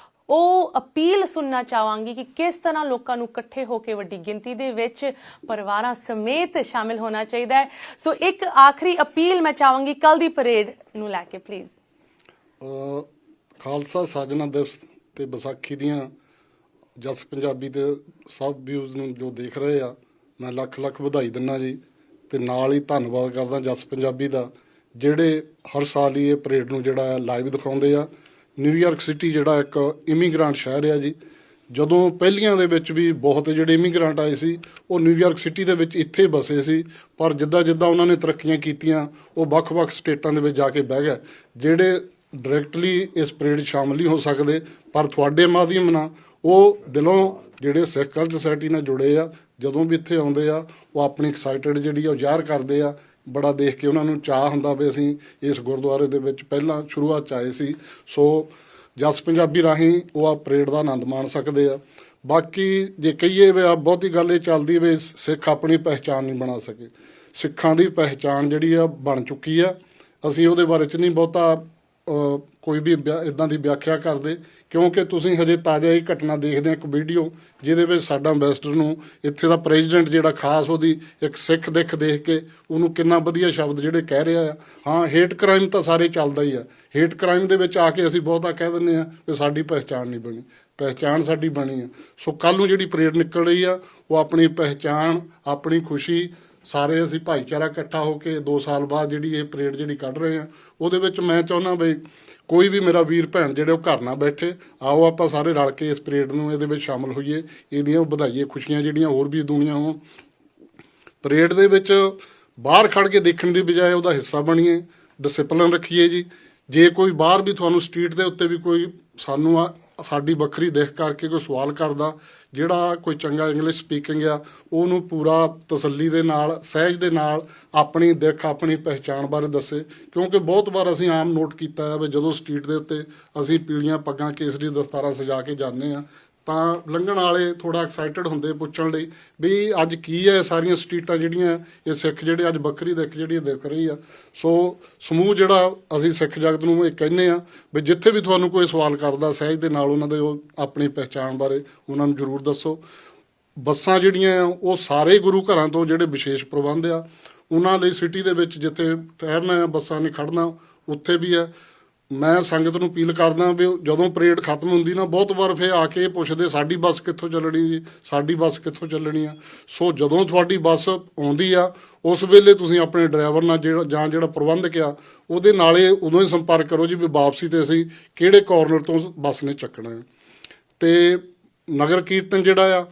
ਉਹ ਅਪੀਲ ਸੁਣਨਾ ਚਾਹਾਂਗੀ ਕਿ ਕਿਸ ਤਰ੍ਹਾਂ ਲੋਕਾਂ ਨੂੰ ਇਕੱਠੇ ਹੋ ਕੇ ਵੱਡੀ ਗਿਣਤੀ ਦੇ ਵਿੱਚ ਪਰਿਵਾਰਾਂ ਸਮੇਤ ਸ਼ਾਮਿਲ ਹੋਣਾ ਚਾਹੀਦਾ ਹੈ। ਸੋ ਇੱਕ ਆਖਰੀ ਅਪੀਲ ਮੈਂ ਚਾਹਾਂਗੀ ਕੱਲ ਦੀ ਪਰੇਡ ਨੂੰ ਲੈ ਕੇ ਪਲੀਜ਼। ਖਾਲਸਾ ਸਾਜਨਾ ਦਿਵਸ ਤੇ ਵਿਸਾਖੀ ਦੀਆਂ ਜਸ ਪੰਜਾਬੀ ਤੇ ਸਭ ਵਿਊਜ਼ ਨੂੰ ਜੋ ਦੇਖ ਰਹੇ ਆ, ਮੈਂ ਲੱਖ ਲੱਖ ਵਧਾਈ ਦਿੰਦਾ ਜੀ। ਤੇ ਨਾਲ ਹੀ ਧੰਨਵਾਦ ਕਰਦਾ ਜਸ ਪੰਜਾਬੀ ਦਾ, ਜਿਹੜੇ ਹਰ ਸਾਲ ਹੀ ਇਹ ਪਰੇਡ ਨੂੰ ਜਿਹੜਾ ਲਾਈਵ ਦਿਖਾਉਂਦੇ ਆ। ਨਿਊਯਾਰਕ ਸਿਟੀ ਜਿਹੜਾ ਇੱਕ ਇਮੀਗ੍ਰਾਂਟ ਸ਼ਹਿਰ ਆ ਜੀ, ਜਦੋਂ ਪਹਿਲੀਆਂ ਦੇ ਵਿੱਚ ਵੀ ਬਹੁਤ ਜਿਹੜੇ ਇਮੀਗ੍ਰਾਂਟ ਆਏ ਸੀ ਉਹ ਨਿਊਯਾਰਕ ਸਿਟੀ ਦੇ ਵਿੱਚ ਇੱਥੇ ਬਸੇ ਸੀ, ਪਰ ਜਿੱਦਾਂ ਜਿੱਦਾਂ ਉਹਨਾਂ ਨੇ ਤਰੱਕੀਆਂ ਕੀਤੀਆਂ ਉਹ ਵੱਖ-ਵੱਖ ਸਟੇਟਾਂ ਦੇ ਵਿੱਚ ਜਾ ਕੇ ਬਹਿ ਗਏ। ਜਿਹੜੇ ਡਾਇਰੈਕਟਲੀ ਇਸ ਪਰੇਡ ਸ਼ਾਮਲ ਨਹੀਂ ਹੋ ਸਕਦੇ, ਪਰ ਤੁਹਾਡੇ ਮਾਧਿਅਮ ਨਾਲ ਉਹ ਦਿਲੋਂ ਜਿਹੜੇ ਸਿੱਖ ਕਲਚਰ ਸੁਸਾਇਟੀ ਨਾਲ ਜੁੜੇ ਆ, ਜਦੋਂ ਵੀ ਇੱਥੇ ਆਉਂਦੇ ਆ ਉਹ ਆਪਣੀ ਐਕਸਾਈਟਡ ਜਿਹੜੀ ਆ ਉਹ ਜ਼ਾਹਰ ਕਰਦੇ ਆ। ਬੜਾ ਦੇਖ ਕੇ ਉਹਨਾਂ ਨੂੰ ਚਾਹ ਹੁੰਦਾ ਵੀ ਅਸੀਂ ਇਸ ਗੁਰਦੁਆਰੇ ਦੇ ਵਿੱਚ ਪਹਿਲਾਂ ਸ਼ੁਰੂਆਤ 'ਚ ਆਏ ਸੀ। ਸੋ ਜਸ ਪੰਜਾਬੀ ਰਾਹੀਂ ਉਹ ਆ ਪਰੇਡ ਦਾ ਆਨੰਦ ਮਾਣ ਸਕਦੇ ਆ। ਬਾਕੀ ਜੇ ਕਹੀਏ ਵੀ ਆ ਬਹੁਤੀ ਗੱਲ ਇਹ ਚੱਲਦੀ ਵੀ ਸਿੱਖ ਆਪਣੀ ਪਹਿਚਾਣ ਨਹੀਂ ਬਣਾ ਸਕੇ, ਸਿੱਖਾਂ ਦੀ ਪਹਿਚਾਣ ਜਿਹੜੀ ਆ ਬਣ ਚੁੱਕੀ ਆ। ਅਸੀਂ ਉਹਦੇ ਬਾਰੇ 'ਚ ਨਹੀਂ ਬਹੁਤਾ ਕੋਈ ਵੀ ਇਦਾਂ ਦੀ ਵਿਆਖਿਆ ਕਰਦੇ, ਕਿਉਂਕਿ ਤੁਸੀਂ ਹਜੇ ਤਾਜ਼ਾ ਹੀ ਘਟਨਾ ਦੇਖਦੇ ਆ, ਇੱਕ ਵੀਡੀਓ ਜਿਹਦੇ ਵਿੱਚ ਸਾਡਾ ਐਂਬੈਸਡਰ ਨੂੰ ਇੱਥੇ ਦਾ ਪ੍ਰੈਜ਼ੀਡੈਂਟ ਜਿਹੜਾ ਖਾਸ ਉਹਦੀ ਇੱਕ ਸਿੱਖ ਦੇਖ ਕੇ ਉਹਨੂੰ ਕਿੰਨਾ ਵਧੀਆ ਸ਼ਬਦ ਜਿਹੜੇ ਕਹਿ ਰਿਹਾ ਆ। ਹਾਂ, ਹੇਟ ਕ੍ਰਾਈਮ ਤਾਂ ਸਾਰੇ ਚੱਲਦਾ ਹੀ ਆ। ਹੇਟ ਕ੍ਰਾਈਮ ਦੇ ਵਿੱਚ ਆ ਕੇ ਅਸੀਂ ਬਹੁਤਾ ਕਹਿ ਦਿੰਦੇ ਆ ਵੀ ਸਾਡੀ ਪਹਿਚਾਣ ਨਹੀਂ ਬਣੀ। ਪਹਿਚਾਣ ਸਾਡੀ ਬਣੀ ਆ। ਸੋ ਕੱਲ੍ਹ ਨੂੰ ਜਿਹੜੀ ਪਰੇਡ ਨਿਕਲ ਰਹੀ ਆ ਉਹ ਆਪਣੀ ਪਹਿਚਾਣ, ਆਪਣੀ ਖੁਸ਼ੀ, ਸਾਰੇ ਅਸੀਂ ਭਾਈਚਾਰਾ ਇਕੱਠਾ ਹੋ ਕੇ 2 ਸਾਲ ਬਾਅਦ ਜਿਹੜੀ ਇਹ ਪਰੇਡ ਜਿਹੜੀ ਕੱਢ ਰਹੇ ਆ, ਉਹਦੇ ਵਿੱਚ ਮੈਂ ਚਾਹੁੰਦਾ ਬਈ ਕੋਈ ਵੀ ਮੇਰਾ ਵੀਰ ਭੈਣ ਜਿਹੜੇ ਉਹ ਘਰ ਨਾ ਬੈਠੇ, ਆਓ ਆਪਾਂ ਸਾਰੇ ਰਲ ਕੇ ਇਸ ਪਰੇਡ ਨੂੰ ਇਹਦੇ ਵਿੱਚ ਸ਼ਾਮਲ ਹੋਈਏ, ਇਹਦੀਆਂ ਵਧਾਈਏ, ਖੁਸ਼ੀਆਂ ਜਿਹੜੀਆਂ ਹੋਰ ਵੀ ਦੁਨੀਆ ਹੋਣ। ਪਰੇਡ ਦੇ ਵਿੱਚ ਬਾਹਰ ਖੜ ਕੇ ਦੇਖਣ ਦੀ ਬਜਾਏ ਉਹਦਾ ਹਿੱਸਾ ਬਣੀਏ, ਡਿਸਪਲਿਨ ਰੱਖੀਏ ਜੀ। ਜੇ ਕੋਈ ਬਾਹਰ ਵੀ ਤੁਹਾਨੂੰ ਸਟਰੀਟ ਦੇ ਉੱਤੇ ਵੀ ਕੋਈ ਸਾਨੂੰ ਸਾਡੀ ਵੱਖਰੀ ਦਿੱਖ ਕਰਕੇ ਕੋਈ ਸਵਾਲ ਕਰਦਾ, ਜਿਹੜਾ ਕੋਈ ਚੰਗਾ ਇੰਗਲਿਸ਼ ਸਪੀਕਿੰਗ ਆ, ਉਹਨੂੰ ਪੂਰਾ ਤਸੱਲੀ ਦੇ ਨਾਲ, ਸਹਿਜ ਦੇ ਨਾਲ ਆਪਣੀ ਦਿੱਖ, ਆਪਣੀ ਪਹਿਚਾਣ ਬਾਰੇ ਦੱਸੇ। ਕਿਉਂਕਿ ਬਹੁਤ ਵਾਰ ਅਸੀਂ ਆਮ ਨੋਟ ਕੀਤਾ ਹੈ ਵੀ ਜਦੋਂ ਸਟਰੀਟ ਦੇ ਉੱਤੇ ਅਸੀਂ ਪੀਲੀਆਂ ਪੱਗਾਂ, ਕੇਸਰੀ ਦਸਤਾਰਾਂ ਸਜਾ ਕੇ ਜਾਂਦੇ ਆ, ਤਾਂ ਲੰਘਣ ਵਾਲੇ ਥੋੜਾ ਐਕਸਾਈਟਡ ਹੁੰਦੇ ਪੁੱਛਣ ਲਈ ਵੀ ਅੱਜ ਕੀ ਹੈ। ਸਾਰੀਆਂ ਸਟਰੀਟਾਂ ਜਿਹੜੀਆਂ ਇਹ ਸਿੱਖ ਜਿਹੜੇ ਅੱਜ ਵੱਖਰੀ ਦਿੱਖ ਜਿਹੜੀ ਦਿਖ ਰਹੀ ਆ। ਸੋ ਸਮੂਹ ਜਿਹੜਾ ਅਸੀਂ ਸਿੱਖ ਜਗਤ ਨੂੰ ਇਹ ਕਹਿੰਦੇ ਆ ਵੀ ਜਿੱਥੇ ਵੀ ਤੁਹਾਨੂੰ ਕੋਈ ਸਵਾਲ ਕਰਦਾ, ਸਹਿਜ ਦੇ ਨਾਲ ਉਹਨਾਂ ਦੇ ਉਹ ਆਪਣੀ ਪਹਿਚਾਣ ਬਾਰੇ ਉਹਨਾਂ ਨੂੰ ਜ਼ਰੂਰ ਦੱਸੋ। ਬੱਸਾਂ ਜਿਹੜੀਆਂ ਉਹ ਸਾਰੇ ਗੁਰੂ ਘਰਾਂ ਤੋਂ ਜਿਹੜੇ ਵਿਸ਼ੇਸ਼ ਪ੍ਰਬੰਧ ਆ ਉਹਨਾਂ ਲਈ ਸਿਟੀ ਦੇ ਵਿੱਚ ਜਿੱਥੇ ਠਹਿਰਨਾ ਬੱਸਾਂ ਨੇ ਖੜਨਾ ਉੱਥੇ ਵੀ ਆ। ਮੈਂ ਸੰਗਤ ਨੂੰ ਅਪੀਲ ਕਰਦਾ ਵੀ ਜਦੋਂ ਪਰੇਡ ਖਤਮ ਹੁੰਦੀ ਨਾ, ਬਹੁਤ ਵਾਰ ਫਿਰ ਆ ਕੇ ਪੁੱਛਦੇ ਸਾਡੀ ਬੱਸ ਕਿੱਥੋਂ ਚੱਲਣੀ ਜੀ, ਸਾਡੀ ਬੱਸ ਕਿੱਥੋਂ ਚੱਲਣੀ ਆ। ਸੋ ਜਦੋਂ ਤੁਹਾਡੀ ਬੱਸ ਆਉਂਦੀ ਆ ਉਸ ਵੇਲੇ ਤੁਸੀਂ ਆਪਣੇ ਡਰਾਈਵਰ ਨਾਲ ਜਿਹੜਾ ਪ੍ਰਬੰਧਕ ਆ ਉਹਦੇ ਨਾਲੇ ਉਦੋਂ ਹੀ ਸੰਪਰਕ ਕਰੋ ਜੀ ਵੀ ਵਾਪਸੀ ਤੇ ਅਸੀਂ ਕਿਹੜੇ ਕਾਰਨਰ ਤੋਂ ਬੱਸ ਨੇ ਚੱਕਣਾ ਹੈ। ਤੇ ਨਗਰ ਕੀਰਤਨ ਜਿਹੜਾ ਆ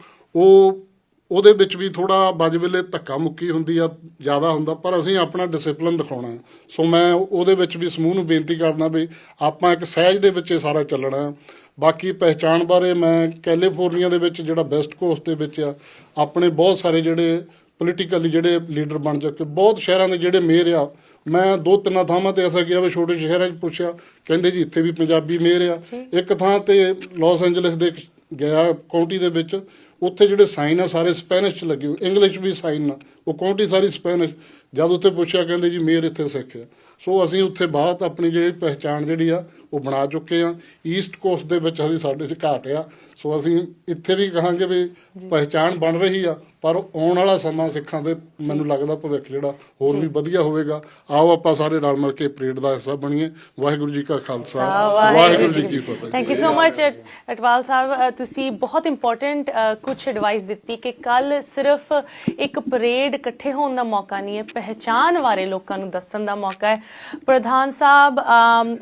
ਉਹਦੇ ਵਿੱਚ ਵੀ ਥੋੜਾ ਬਾਜ ਵੇਲੇ ਧੱਕਾ ਮੁੱਕੀ ਹੁੰਦੀ ਆ, ਜ਼ਿਆਦਾ ਹੁੰਦਾ, ਪਰ ਅਸੀਂ ਆਪਣਾ ਡਿਸਪਲਿਨ ਦਿਖਾਉਣਾ। ਸੋ ਮੈਂ ਉਹਦੇ ਵਿੱਚ ਵੀ ਸਮੂਹ ਨੂੰ ਬੇਨਤੀ ਕਰਦਾ ਵੀ ਆਪਾਂ ਇੱਕ ਸਹਿਜ ਦੇ ਵਿੱਚ ਇਹ ਸਾਰਾ ਚੱਲਣਾ। ਬਾਕੀ ਪਹਿਚਾਣ ਬਾਰੇ ਮੈਂ ਕੈਲੀਫੋਰਨੀਆ ਦੇ ਵਿੱਚ ਜਿਹੜਾ ਵੈਸਟ ਕੋਸਟ ਦੇ ਵਿੱਚ ਆ, ਆਪਣੇ ਬਹੁਤ ਸਾਰੇ ਜਿਹੜੇ ਪੋਲੀਟੀਕਲੀ ਜਿਹੜੇ ਲੀਡਰ ਬਣ ਚੁੱਕੇ, ਬਹੁਤ ਸ਼ਹਿਰਾਂ ਦੇ ਜਿਹੜੇ ਮੇਅਰ ਆ, ਮੈਂ 2-3 ਥਾਵਾਂ ਤੇ ਐਸਾ ਗਿਆ ਵੀ ਛੋਟੇ ਸ਼ਹਿਰਾਂ 'ਚ ਪੁੱਛਿਆ, ਕਹਿੰਦੇ ਜੀ ਇੱਥੇ ਵੀ ਪੰਜਾਬੀ ਮੇਅਰ ਆ। ਇੱਕ ਥਾਂ ਤੇ ਲਾਸ ਐਂਜਲਸ ਦੇ ਗਿਆ ਕਾਉਂਟੀ ਦੇ ਵਿੱਚ, ਉੱਥੇ ਜਿਹੜੇ ਸਾਈਨ ਆ ਸਾਰੇ ਸਪੈਨਿਸ਼ 'ਚ ਲੱਗੇ ਹੋਏ, ਇੰਗਲਿਸ਼ ਵੀ ਸਾਈਨ ਆ, ਉਹ ਕਾਉਂਟੀ ਸਾਰੀ ਸਪੈਨਿਸ਼। ਜਦ ਉੱਥੇ ਪੁੱਛਿਆ ਕਹਿੰਦੇ ਜੀ ਮੇਅਰ ਇੱਥੇ ਸਿੱਖ ਆ। ਸੋ ਅਸੀਂ ਉੱਥੇ ਬਾਅਦ ਆਪਣੀ ਜਿਹੜੀ ਪਹਿਚਾਣ ਜਿਹੜੀ ਆ ਉਹ ਬਣਾ ਚੁੱਕੇ ਆ। ਈਸਟ ਕੋਸਟ ਦੇ ਵਿੱਚ ਅਸੀਂ ਸਾਡੇ 'ਚ ਘਾਟ ਆ। ਸੋ ਅਸੀਂ ਇੱਥੇ ਵੀ ਕਹਾਂਗੇ ਵੀ ਪਹਿਚਾਣ ਬਣ ਰਹੀ ਆ, ਪਰ ਆਉਣ ਵਾਲਾ ਸਮਾਂ ਸਿੱਖਾਂ ਦੇ ਮੈਨੂੰ ਲੱਗਦਾ ਭਵਿੱਖ ਜਿਹੜਾ ਹੋਰ ਵੀ ਵਧੀਆ ਹੋਵੇਗਾ। ਆਓ ਆਪਾਂ ਸਾਰੇ ਰਲ ਮਿਲ ਕੇ ਪਰੇਡ ਦਾ ਹਿੱਸਾ ਬਣੀਏ। ਵਾਹਿਗੁਰੂ ਜੀ ਕਾ ਖਾਲਸਾ, ਵਾਹਿਗੁਰੂ ਜੀ ਕੀ ਫਤਿਹ। Thank you so much Atwal ਸਾਹਿਬ, ਤੁਸੀਂ ਬਹੁਤ ਇੰਪੋਰਟੈਂਟ ਕੁਝ ਐਡਵਾਈਸ ਦਿੱਤੀ ਕਿ ਕੱਲ ਸਿਰਫ ਇੱਕ ਪਰੇਡ ਇਕੱਠੇ ਹੋਣ ਦਾ ਮੌਕਾ ਨਹੀਂ ਹੈ, ਪਹਿਚਾਣ ਬਾਰੇ ਲੋਕਾਂ ਨੂੰ ਦੱਸਣ ਦਾ ਮੌਕਾ ਹੈ। ਪ੍ਰਧਾਨ ਸਾਹਿਬ,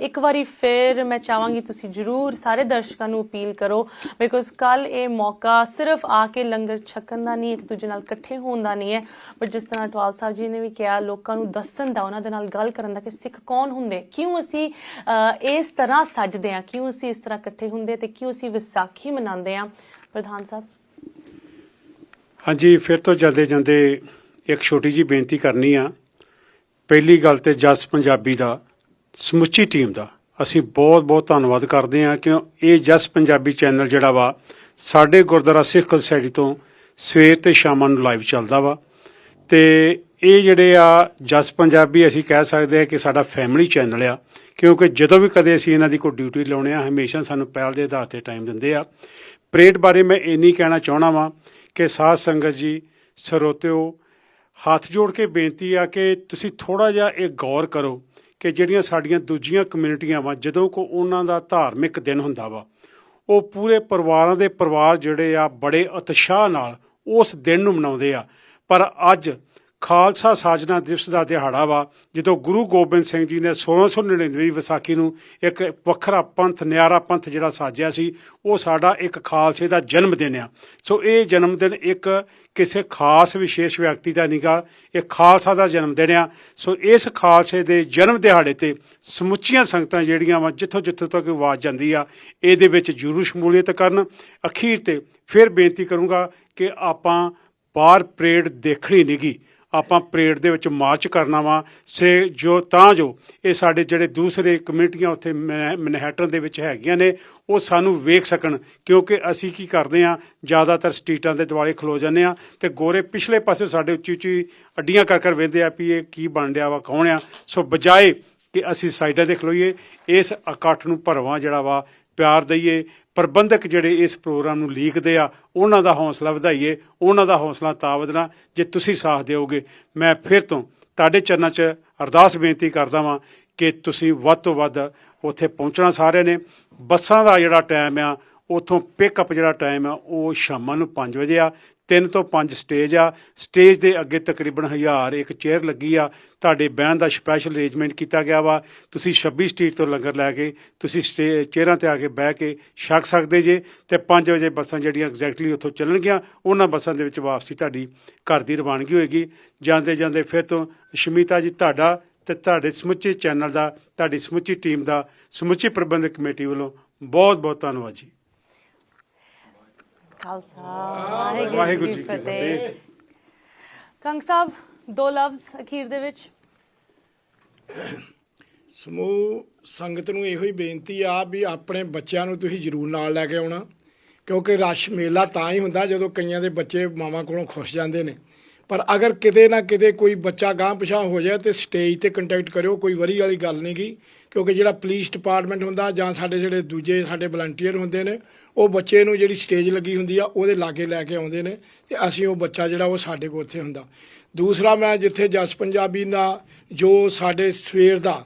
ਇੱਕ ਵਾਰੀ ਫਿਰ ਮੈਂ ਚਾਹਾਂਗੀ ਤੁਸੀਂ ਜ਼ਰੂਰ ਸਾਰੇ ਦਰਸ਼ਕਾਂ ਨੂੰ ਅਪੀਲ ਕਰੋ, ਬਿਕੋਜ਼ ਕੱਲ ਇਹ ਮੌਕਾ ਸਿਰਫ ਆ ਕੇ ਲੰਗਰ ਛਕਣ ਦਾ ਨਹੀਂ, ਇੱਕ ਦੂਜੇ ਨਾਲ ਇਕੱਠੇ ਹੋਣ ਦਾ ਨਹੀਂ ਹੈ, ਬਟ ਜਿਸ ਤਰ੍ਹਾਂ ਅਟਵਾਲ ਸਾਹਿਬ ਜੀ ਨੇ ਵੀ ਕਿਹਾ, ਲੋਕਾਂ ਨੂੰ ਦੱਸਣ ਦਾ, ਉਹਨਾਂ ਦੇ ਨਾਲ ਗੱਲ ਕਰਨ ਦਾ ਕਿ ਸਿੱਖ ਕੌਣ ਹੁੰਦੇ, ਕਿਉਂ ਅਸੀਂ ਇਸ ਤਰ੍ਹਾਂ ਸੱਜਦੇ ਹਾਂ, ਕਿਉਂ ਅਸੀਂ ਇਸ ਤਰ੍ਹਾਂ ਇਕੱਠੇ ਹੁੰਦੇ ਤੇ ਕਿਉਂ ਅਸੀਂ ਵਿਸਾਖੀ ਮਨਾਉਂਦੇ ਹਾਂ। ਪ੍ਰਧਾਨ ਸਾਹਿਬ। ਹਾਂਜੀ, ਫਿਰ ਤੋਂ ਜਲਦੇ ਜਾਂਦੇ ਇੱਕ ਛੋਟੀ ਜਿਹੀ ਬੇਨਤੀ ਕਰਨੀ ਆ। ਪਹਿਲੀ ਗੱਲ ਤੇ ਜਸ ਪੰਜਾਬੀ ਦਾ ਸਮੁੱਚੀ ਟੀਮ ਦਾ ਅਸੀਂ ਬਹੁਤ ਬਹੁਤ ਧੰਨਵਾਦ ਕਰਦੇ ਹਾਂ, ਕਿਉਂ ਇਹ ਜਸ ਪੰਜਾਬੀ ਚੈਨਲ ਜਿਹੜਾ ਵਾ ਸਾਡੇ ਗੁਰਦੁਆਰਾ ਸਿੱਖ ਸੁਸਾਇਟੀ ਤੋਂ ਸਵੇਰ ਤੇ ਸ਼ਾਮਾਂ ਨੂੰ ਲਾਈਵ ਚੱਲਦਾ ਵਾ, ਤੇ ਇਹ ਜਿਹੜੇ ਆ ਜਸ ਪੰਜਾਬੀ ਅਸੀਂ ਕਹਿ ਸਕਦੇ ਹਾਂ ਕਿ ਸਾਡਾ ਫੈਮਿਲੀ ਚੈਨਲ ਆ, ਕਿਉਂਕਿ ਜਦੋਂ ਵੀ ਕਦੇ ਅਸੀਂ ਇਹਨਾਂ ਦੀ ਕੋਈ ਡਿਊਟੀ ਲਾਉਣੇ ਆ ਹਮੇਸ਼ਾ ਸਾਨੂੰ ਪਹਿਲ ਦੇ ਆਧਾਰ ਤੇ ਟਾਈਮ ਦਿੰਦੇ ਆ। ਪਰੇਡ ਬਾਰੇ ਮੈਂ ਇੰਨੀ ਕਹਿਣਾ ਚਾਹਣਾ ਵਾਂ ਕਿ ਸਾਧ ਸੰਗਤ ਜੀ, ਸਰੋਤਿਓ, ਹੱਥ ਜੋੜ ਕੇ ਬੇਨਤੀ ਆ ਕਿ ਤੁਸੀਂ ਥੋੜ੍ਹਾ ਜਿਹਾ ਇਹ ਗੌਰ ਕਰੋ ਕਿ ਜਿਹੜੀਆਂ ਸਾਡੀਆਂ ਦੂਜੀਆਂ ਕਮਿਊਨਿਟੀਆਂ ਵਾ, ਜਦੋਂ ਕੋ ਉਹਨਾਂ ਦਾ ਧਾਰਮਿਕ ਦਿਨ ਹੁੰਦਾ ਵਾ, ਉਹ ਪੂਰੇ ਪਰਿਵਾਰਾਂ ਦੇ ਪਰਿਵਾਰ ਜਿਹੜੇ ਆ ਬੜੇ ਉਤਸ਼ਾਹ ਨਾਲ ਉਸ ਦਿਨ ਨੂੰ ਮਨਾਉਂਦੇ ਆ। ਪਰ ਅੱਜ ਖਾਲਸਾ ਸਾਜਨਾ ਦਿਵਸ ਦਾ ਦਿਹਾੜਾ ਵਾ, ਜਦੋਂ ਗੁਰੂ ਗੋਬਿੰਦ ਸਿੰਘ ਜੀ ਨੇ 1699 ਵਿਸਾਖੀ ਨੂੰ ਇੱਕ ਵੱਖਰਾ ਪੰਥ, ਨਿਆਰਾ ਪੰਥ ਜਿਹੜਾ ਸਾਜਿਆ ਸੀ, ਉਹ ਸਾਡਾ ਇੱਕ ਖਾਲਸੇ ਦਾ ਜਨਮ ਦਿਨ ਆ। ਸੋ ਇਹ ਜਨਮ ਦਿਨ ਇੱਕ ਕਿਸੇ ਖਾਸ ਵਿਸ਼ੇਸ਼ ਵਿਅਕਤੀ ਦਾ ਨਹੀਂਗਾ, ਇਹ ਖਾਲਸਾ ਦਾ ਜਨਮ ਦਿਨ ਆ। ਸੋ ਇਸ ਖਾਲਸੇ ਦੇ ਜਨਮ ਦਿਹਾੜੇ ਤੇ ਸਮੁੱਚੀਆਂ ਸੰਗਤਾਂ ਜਿਹੜੀਆਂ ਵਾ, ਜਿੱਥੋਂ ਜਿੱਥੋਂ ਤੱਕ ਆਵਾਜ਼ ਜਾਂਦੀ ਆ, ਇਹਦੇ ਵਿੱਚ ਜ਼ਰੂਰ ਸ਼ਮੂਲੀਅਤ ਕਰਨ। ਅਖੀਰ ਤੇ ਫਿਰ ਬੇਨਤੀ ਕਰੂੰਗਾ ਕਿ ਆਪਾਂ ਬਾਹਰ ਪਰੇਡ ਦੇਖਣੀ ਨਹੀਂਗੀ, ਆਪਾਂ ਪਰੇਡ ਦੇ ਵਿੱਚ ਮਾਰਚ ਕਰਨਾ ਵਾ ਤਾਂ ਜੋ ਇਹ ਸਾਡੇ ਜਿਹੜੇ ਦੂਸਰੇ ਕਮਿਊਨਿਟੀਆਂ ਉੱਥੇ ਮੈਨਹੈਟਨ ਦੇ ਵਿੱਚ ਹੈਗੀਆਂ ਨੇ, ਉਹ ਸਾਨੂੰ ਵੇਖ ਸਕਣ। ਕਿਉਂਕਿ ਅਸੀਂ ਕੀ ਕਰਦੇ ਹਾਂ, ਜ਼ਿਆਦਾਤਰ ਸਟਰੀਟਾਂ ਦੇ ਦੁਆਲੇ ਖਲੋ ਜਾਂਦੇ ਹਾਂ ਅਤੇ ਗੋਰੇ ਪਿਛਲੇ ਪਾਸੇ ਸਾਡੇ ਉੱਚੀ ਉੱਚੀ ਅੱਡੀਆਂ ਕਰ ਵੇਖਦੇ ਆ ਵੀ ਇਹ ਕੀ ਬਣ ਰਿਹਾ ਵਾ, ਕੌਣ ਆ। ਸੋ ਬਜਾਏ ਕਿ ਅਸੀਂ ਸਾਈਡਾਂ 'ਤੇ ਖਲੋਈਏ, ਇਸ ਇਕੱਠ ਨੂੰ ਭਰਵਾਂ ਜਿਹੜਾ ਵਾ ਪਿਆਰ ਦਈਏ। ਪ੍ਰਬੰਧਕ ਜਿਹੜੇ ਇਸ ਪ੍ਰੋਗਰਾਮ ਨੂੰ ਲੀਕਦੇ ਆ, ਉਹਨਾਂ ਦਾ ਹੌਸਲਾ ਵਧਾਈਏ, ਉਹਨਾਂ ਦਾ ਹੌਸਲਾ ਤਾਂ ਵਧਣਾ ਜੇ ਤੁਸੀਂ ਸਾਥ ਦਿਓਗੇ। ਮੈਂ ਫਿਰ ਤੋਂ ਤੁਹਾਡੇ ਚਰਨਾਂ 'ਚ ਅਰਦਾਸ ਬੇਨਤੀ ਕਰਦਾ ਵਾਂ ਕਿ ਤੁਸੀਂ ਵੱਧ ਤੋਂ ਵੱਧ ਉੱਥੇ ਪਹੁੰਚਣਾ ਸਾਰਿਆਂ ਨੇ। ਬੱਸਾਂ ਦਾ ਜਿਹੜਾ ਟਾਈਮ ਆ, ਉੱਥੋਂ ਪਿਕਅਪ ਜਿਹੜਾ ਟਾਈਮ ਆ, ਉਹ ਸ਼ਾਮਾਂ ਨੂੰ 5 ਵਜੇ ਆ। 3 ਤੋਂ 5 ਸਟੇਜ ਆ। ਸਟੇਜ ਦੇ ਅੱਗੇ ਤਕਰੀਬਨ 1000 ਇੱਕ ਚੇਅਰ ਲੱਗੀ ਆ। ਤੁਹਾਡੇ ਬਹਿਣ ਦਾ ਸਪੈਸ਼ਲ ਅਰੇਂਜਮੈਂਟ ਕੀਤਾ ਗਿਆ ਵਾ। ਤੁਸੀਂ 26 ਸਟਰੀਟ ਤੋਂ ਲੰਗਰ ਲੈ ਕੇ ਤੁਸੀਂ ਚੇਅਰਾਂ 'ਤੇ ਆ ਕੇ ਬਹਿ ਕੇ ਛਕ ਸਕਦੇ ਜੇ। ਅਤੇ 5 ਵਜੇ ਬੱਸਾਂ ਜਿਹੜੀਆਂ ਐਗਜ਼ੈਕਟਲੀ ਉੱਥੋਂ ਚੱਲਣਗੀਆਂ, ਉਹਨਾਂ ਬੱਸਾਂ ਦੇ ਵਿੱਚ ਵਾਪਸੀ ਤੁਹਾਡੀ ਘਰ ਦੀ ਰਵਾਨਗੀ ਹੋਏਗੀ। ਜਾਂਦੇ ਜਾਂਦੇ ਫਿਰ ਤੋਂ ਸ਼ਮੀਤਾ ਜੀ, ਤੁਹਾਡਾ ਅਤੇ ਤੁਹਾਡੇ ਸਮੁੱਚੇ ਚੈਨਲ ਦਾ, ਤੁਹਾਡੀ ਸਮੁੱਚੀ ਟੀਮ ਦਾ, ਸਮੁੱਚੀ ਪ੍ਰਬੰਧਕ ਕਮੇਟੀ ਵੱਲੋਂ ਬਹੁਤ ਬਹੁਤ ਧੰਨਵਾਦ ਜੀ। ਖਾਲਸਾ ਵਾਹਿਗੁਰੂ ਜੀ ਕੀ ਫਤਿਹ। ਕੰਗ ਸਾਹਿਬ, 2 ਲਫ਼ਜ਼ ਅਖੀਰ ਦੇ ਵਿੱਚ। ਸਮੂਹ ਸੰਗਤ ਨੂੰ ਇਹੋ ਹੀ ਬੇਨਤੀ ਆ ਵੀ ਆਪਣੇ ਬੱਚਿਆਂ ਨੂੰ ਤੁਸੀਂ ਜ਼ਰੂਰ ਨਾਲ ਲੈ ਕੇ ਆਉਣਾ, ਕਿਉਂਕਿ ਰਸ਼ ਮੇਲਾ ਤਾਂ ਹੀ ਹੁੰਦਾ ਜਦੋਂ ਕਈਆਂ ਦੇ ਬੱਚੇ ਮਾਵਾਂ ਕੋਲੋਂ ਖੁਸ਼ ਜਾਂਦੇ ਨੇ। ਪਰ ਅਗਰ ਕਿਤੇ ਨਾ ਕਿਤੇ ਕੋਈ ਬੱਚਾ ਗਾਂਹ ਪਿਛਾਂ ਹੋ ਜਾਏ ਤੇ ਸਟੇਜ ਤੇ ਕੰਟੈਕਟ ਕਰਿਓ, ਕੋਈ ਵਰੀ ਵਾਲੀ ਗੱਲ ਨਹੀਂ ਗੀ। ਕਿਉਂਕਿ ਜਿਹੜਾ ਪੁਲਿਸ ਡਿਪਾਰਟਮੈਂਟ ਹੁੰਦਾ ਜਾਂ ਸਾਡੇ ਜਿਹੜੇ ਦੂਜੇ ਸਾਡੇ ਵਲੰਟੀਅਰ ਹੁੰਦੇ ਨੇ, ਉਹ ਬੱਚੇ ਨੂੰ ਜਿਹੜੀ ਸਟੇਜ ਲੱਗੀ ਹੁੰਦੀ ਆ ਉਹਦੇ ਲਾਗੇ ਲੈ ਕੇ ਆਉਂਦੇ ਨੇ, ਤੇ ਅਸੀਂ ਉਹ ਬੱਚਾ ਜਿਹੜਾ ਉਹ ਸਾਡੇ ਕੋਲ ਉੱਥੇ ਹੁੰਦਾ। ਦੂਸਰਾ, ਮੈਂ ਜਿੱਥੇ ਜਸ ਪੰਜਾਬੀ ਦਾ ਜੋ ਸਾਡੇ ਸਵੇਰ ਦਾ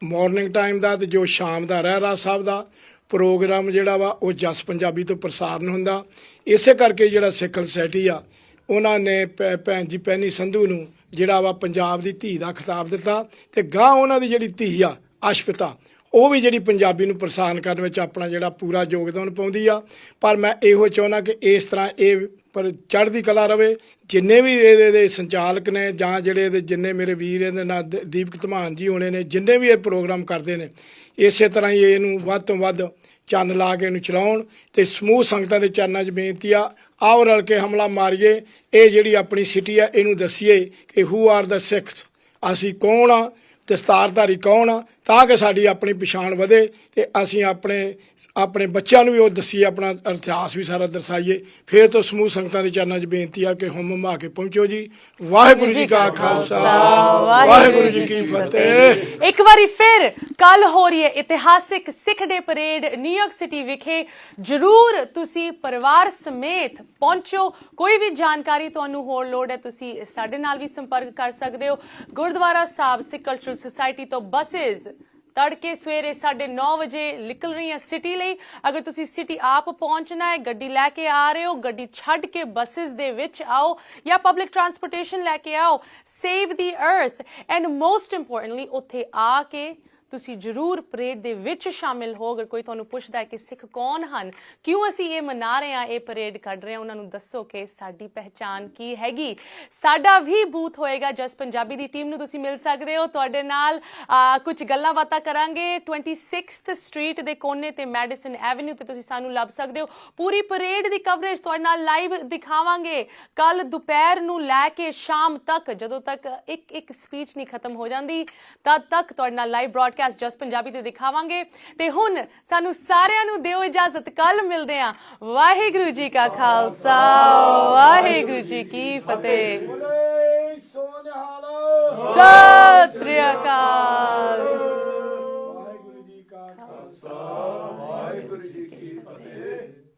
ਮਾਰਨਿੰਗ ਟਾਈਮ ਦਾ ਤੇ ਜੋ ਸ਼ਾਮ ਦਾ ਰਹਿਰਾਸ ਸਾਹਿਬ ਦਾ ਪ੍ਰੋਗਰਾਮ ਜਿਹੜਾ ਵਾ, ਉਹ ਜਸ ਪੰਜਾਬੀ ਤੋਂ ਪ੍ਰਸਾਰਨ ਹੁੰਦਾ। ਇਸੇ ਕਰਕੇ ਜਿਹੜਾ ਸਿੱਖ ਸੁਸਾਇਟੀ ਆ, ਉਹਨਾਂ ਨੇ ਭੈਣ ਜੀ ਪੈਨੀ ਸੰਧੂ ਨੂੰ ਜਿਹੜਾ ਵਾ ਪੰਜਾਬ ਦੀ ਧੀ ਦਾ ਖਿਤਾਬ ਦਿੱਤਾ, ਤੇ ਗਾਂ ਉਹਨਾਂ ਦੀ ਜਿਹੜੀ ਧੀ ਆ ਅਸ਼ਪਿਤਾ, ਉਹ ਵੀ ਜਿਹੜੀ ਪੰਜਾਬੀ ਨੂੰ ਪ੍ਰਸਾਰਨ ਕਰਨ ਵਿੱਚ ਆਪਣਾ ਜਿਹੜਾ ਪੂਰਾ ਯੋਗਦਾਨ ਪਾਉਂਦੀ ਆ। ਪਰ ਮੈਂ ਇਹੋ ਚਾਹੁੰਦਾ ਕਿ ਇਸ ਤਰ੍ਹਾਂ ਇਹ ਪਰ ਚੜ੍ਹਦੀ ਕਲਾ ਰਵੇ। ਜਿੰਨੇ ਵੀ ਇਹਦੇ ਸੰਚਾਲਕ ਨੇ ਜਾਂ ਜਿਹੜੇ ਇਹਦੇ ਜਿੰਨੇ ਮੇਰੇ ਵੀਰ ਇਹਦੇ ਨਾਲ ਦੀਪਕ ਧਮਾਨ ਜੀ ਹੋਣੇ ਨੇ, ਜਿੰਨੇ ਵੀ ਇਹ ਪ੍ਰੋਗਰਾਮ ਕਰਦੇ ਨੇ, ਇਸੇ ਤਰ੍ਹਾਂ ਹੀ ਇਹਨੂੰ ਵੱਧ ਤੋਂ ਵੱਧ ਚੰਨ ਲਾ ਕੇ ਇਹਨੂੰ ਚਲਾਉਣ। ਤੇ ਸਮੂਹ ਸੰਗਤਾਂ ਦੇ ਚਰਨਾਂ 'ਚ ਬੇਨਤੀ ਆ, ਆਓ ਰਲ ਕੇ ਹਮਲਾ ਮਾਰੀਏ। ਇਹ ਜਿਹੜੀ ਆਪਣੀ ਸਿਟੀ ਆ, ਇਹਨੂੰ ਦੱਸੀਏ ਕਿ ਹੂ ਆਰ ਦਾ ਸਿੱਖਸ, ਅਸੀਂ ਕੌਣ ਆ, ਦਸਤਾਰਧਾਰੀ ਕੌਣ ਆ, ਤਾਂ ਕਿ ਸਾਡੀ ਆਪਣੀ ਪਛਾਣ ਵਧੇ ਤੇ ਅਸੀਂ ਆਪਣੇ ਬੱਚਿਆਂ ਨੂੰ ਵੀ ਉਹ ਦੱਸੀਏ, ਆਪਣਾ ਇਤਿਹਾਸ ਵੀ ਸਾਰਾ ਦਰਸਾਈਏ। ਫਿਰ ਤੋਂ ਸਮੂਹ ਸੰਗਤਾਂ ਦੇ ਚਰਨਾਂ 'ਚ ਬੇਨਤੀ ਆ ਕਿ ਹੁਮ ਹੁਮਾ ਕੇ ਪਹੁੰਚੋ ਜੀ। ਵਾਹਿਗੁਰੂ ਜੀ ਕਾ ਖਾਲਸਾ, ਵਾਹਿਗੁਰੂ ਜੀ ਕੀ ਫਤਿਹ। ਇੱਕ ਵਾਰੀ ਫਿਰ ਕੱਲ ਹੋ ਰਹੀ ਹੈ ਇਤਿਹਾਸਿਕ ਸਿੱਖ ਡੇ ਪਰੇਡ ਨਿਊਯਾਰਕ ਸਿਟੀ ਵਿਖੇ। ਜ਼ਰੂਰ ਤੁਸੀਂ ਪਰਿਵਾਰ ਸਮੇਤ ਪਹੁੰਚੋ। ਕੋਈ ਵੀ ਜਾਣਕਾਰੀ ਤੁਹਾਨੂੰ ਹੋਰ ਲੋੜ ਹੈ, ਤੁਸੀਂ ਸਾਡੇ ਨਾਲ ਵੀ ਸੰਪਰਕ ਕਰ ਸਕਦੇ ਹੋ। ਗੁਰਦੁਆਰਾ ਸਾਹਿਬ ਸਿੱਖ ਕਲਚਰਲ ਸੁਸਾਇਟੀ ਤੋਂ ਬੱਸਿਸ ਤੜਕੇ ਸਵੇਰੇ 9:30 ਵਜੇ ਨਿਕਲ ਰਹੀਆਂ ਸਿਟੀ ਲਈ। ਅਗਰ ਤੁਸੀਂ ਸਿਟੀ ਆਪ ਪਹੁੰਚਣਾ ਹੈ, ਗੱਡੀ ਲੈ ਕੇ ਆ ਰਹੇ ਹੋ, ਗੱਡੀ ਛੱਡ ਕੇ ਬੱਸਿਸ ਦੇ ਵਿੱਚ ਆਓ ਜਾਂ ਪਬਲਿਕ ਟਰਾਂਸਪੋਰਟੇਸ਼ਨ ਲੈ ਕੇ ਆਓ। ਸੇਵ ਦੀ ਅਰਥ ਐਂਡ ਮੋਸਟ ਇੰਪੋਰਟੈਂਟਲੀ ਉੱਥੇ ਆ ਕੇ ਤੁਸੀਂ ਜ਼ਰੂਰ ਪਰੇਡ ਦੇ ਵਿੱਚ ਸ਼ਾਮਿਲ ਹੋ। ਅਗਰ ਕੋਈ ਤੁਹਾਨੂੰ ਪੁੱਛਦਾ ਹੈ ਕਿ ਸਿੱਖ ਕੌਣ ਹਨ, ਕਿਉਂ ਅਸੀਂ ਇਹ ਮਨਾ ਰਹੇ ਹਾਂ, ਇਹ ਪਰੇਡ ਕੱਢ ਰਹੇ ਹਾਂ, ਉਹਨਾਂ ਨੂੰ ਦੱਸੋ ਕਿ ਸਾਡੀ ਪਹਿਚਾਨ ਕੀ ਹੈਗੀ। ਸਾਡਾ ਵੀ ਬੂਥ ਹੋਏਗਾ ਜਸ ਪੰਜਾਬੀ ਦੀ ਟੀਮ ਨੂੰ ਤੁਸੀਂ ਮਿਲ ਸਕਦੇ ਹੋ। ਤੁਹਾਡੇ ਨਾਲ ਕੁਝ ਗੱਲਾਂ ਬਾਤਾਂ ਕਰਾਂਗੇ। 26th ਸਟਰੀਟ ਦੇ ਕੋਨੇ ਤੇ ਮੈਡੀਸਨ ਐਵਨਿਊ ਤੇ ਤੁਸੀਂ ਸਾਨੂੰ ਲੱਭ ਸਕਦੇ ਹੋ। ਪੂਰੀ ਪਰੇਡ ਦੀ ਕਵਰੇਜ ਤੁਹਾਡੇ ਨਾਲ ਲਾਈਵ ਦਿਖਾਵਾਂਗੇ। ਕੱਲ ਦੁਪਹਿਰ ਨੂੰ ਲੈ ਕੇ ਸ਼ਾਮ ਤੱਕ, ਜਦੋਂ ਤੱਕ ਇੱਕ ਸਪੀਚ ਨਹੀਂ ਖਤਮ ਹੋ ਜਾਂਦੀ, ਤਦ ਤੱਕ ਤੁਹਾਡੇ ਨਾਲ ਲਾਈਵ ਬ੍ਰੌਡਕਾਸਟ ਜਸ ਪੰਜਾਬੀ ਤੇ ਦਿਖਾਵਾਂਗੇ। ਤੇ ਹੁਣ ਸਾਨੂੰ ਸਾਰਿਆਂ ਨੂੰ ਦਿਓ ਇਜਾਜ਼ਤ, ਕੱਲ ਮਿਲਦੇ ਹਾਂ। ਵਾਹਿਗੁਰੂ ਜੀ ਕਾ ਖਾਲਸਾ, ਵਾਹਿਗੁਰੂ ਜੀ ਕੀ ਫਤਿਹ। ਨਿਹਾਲ। ਸਤਿ ਸ੍ਰੀ ਅਕਾਲ। ਵਾਹਿਗੁਰੂ ਜੀ ਕਾ ਖਾਲਸਾ ਵਾਹਿਗੁਰੂ ਜੀ ਕੀ ਫਤਿਹ।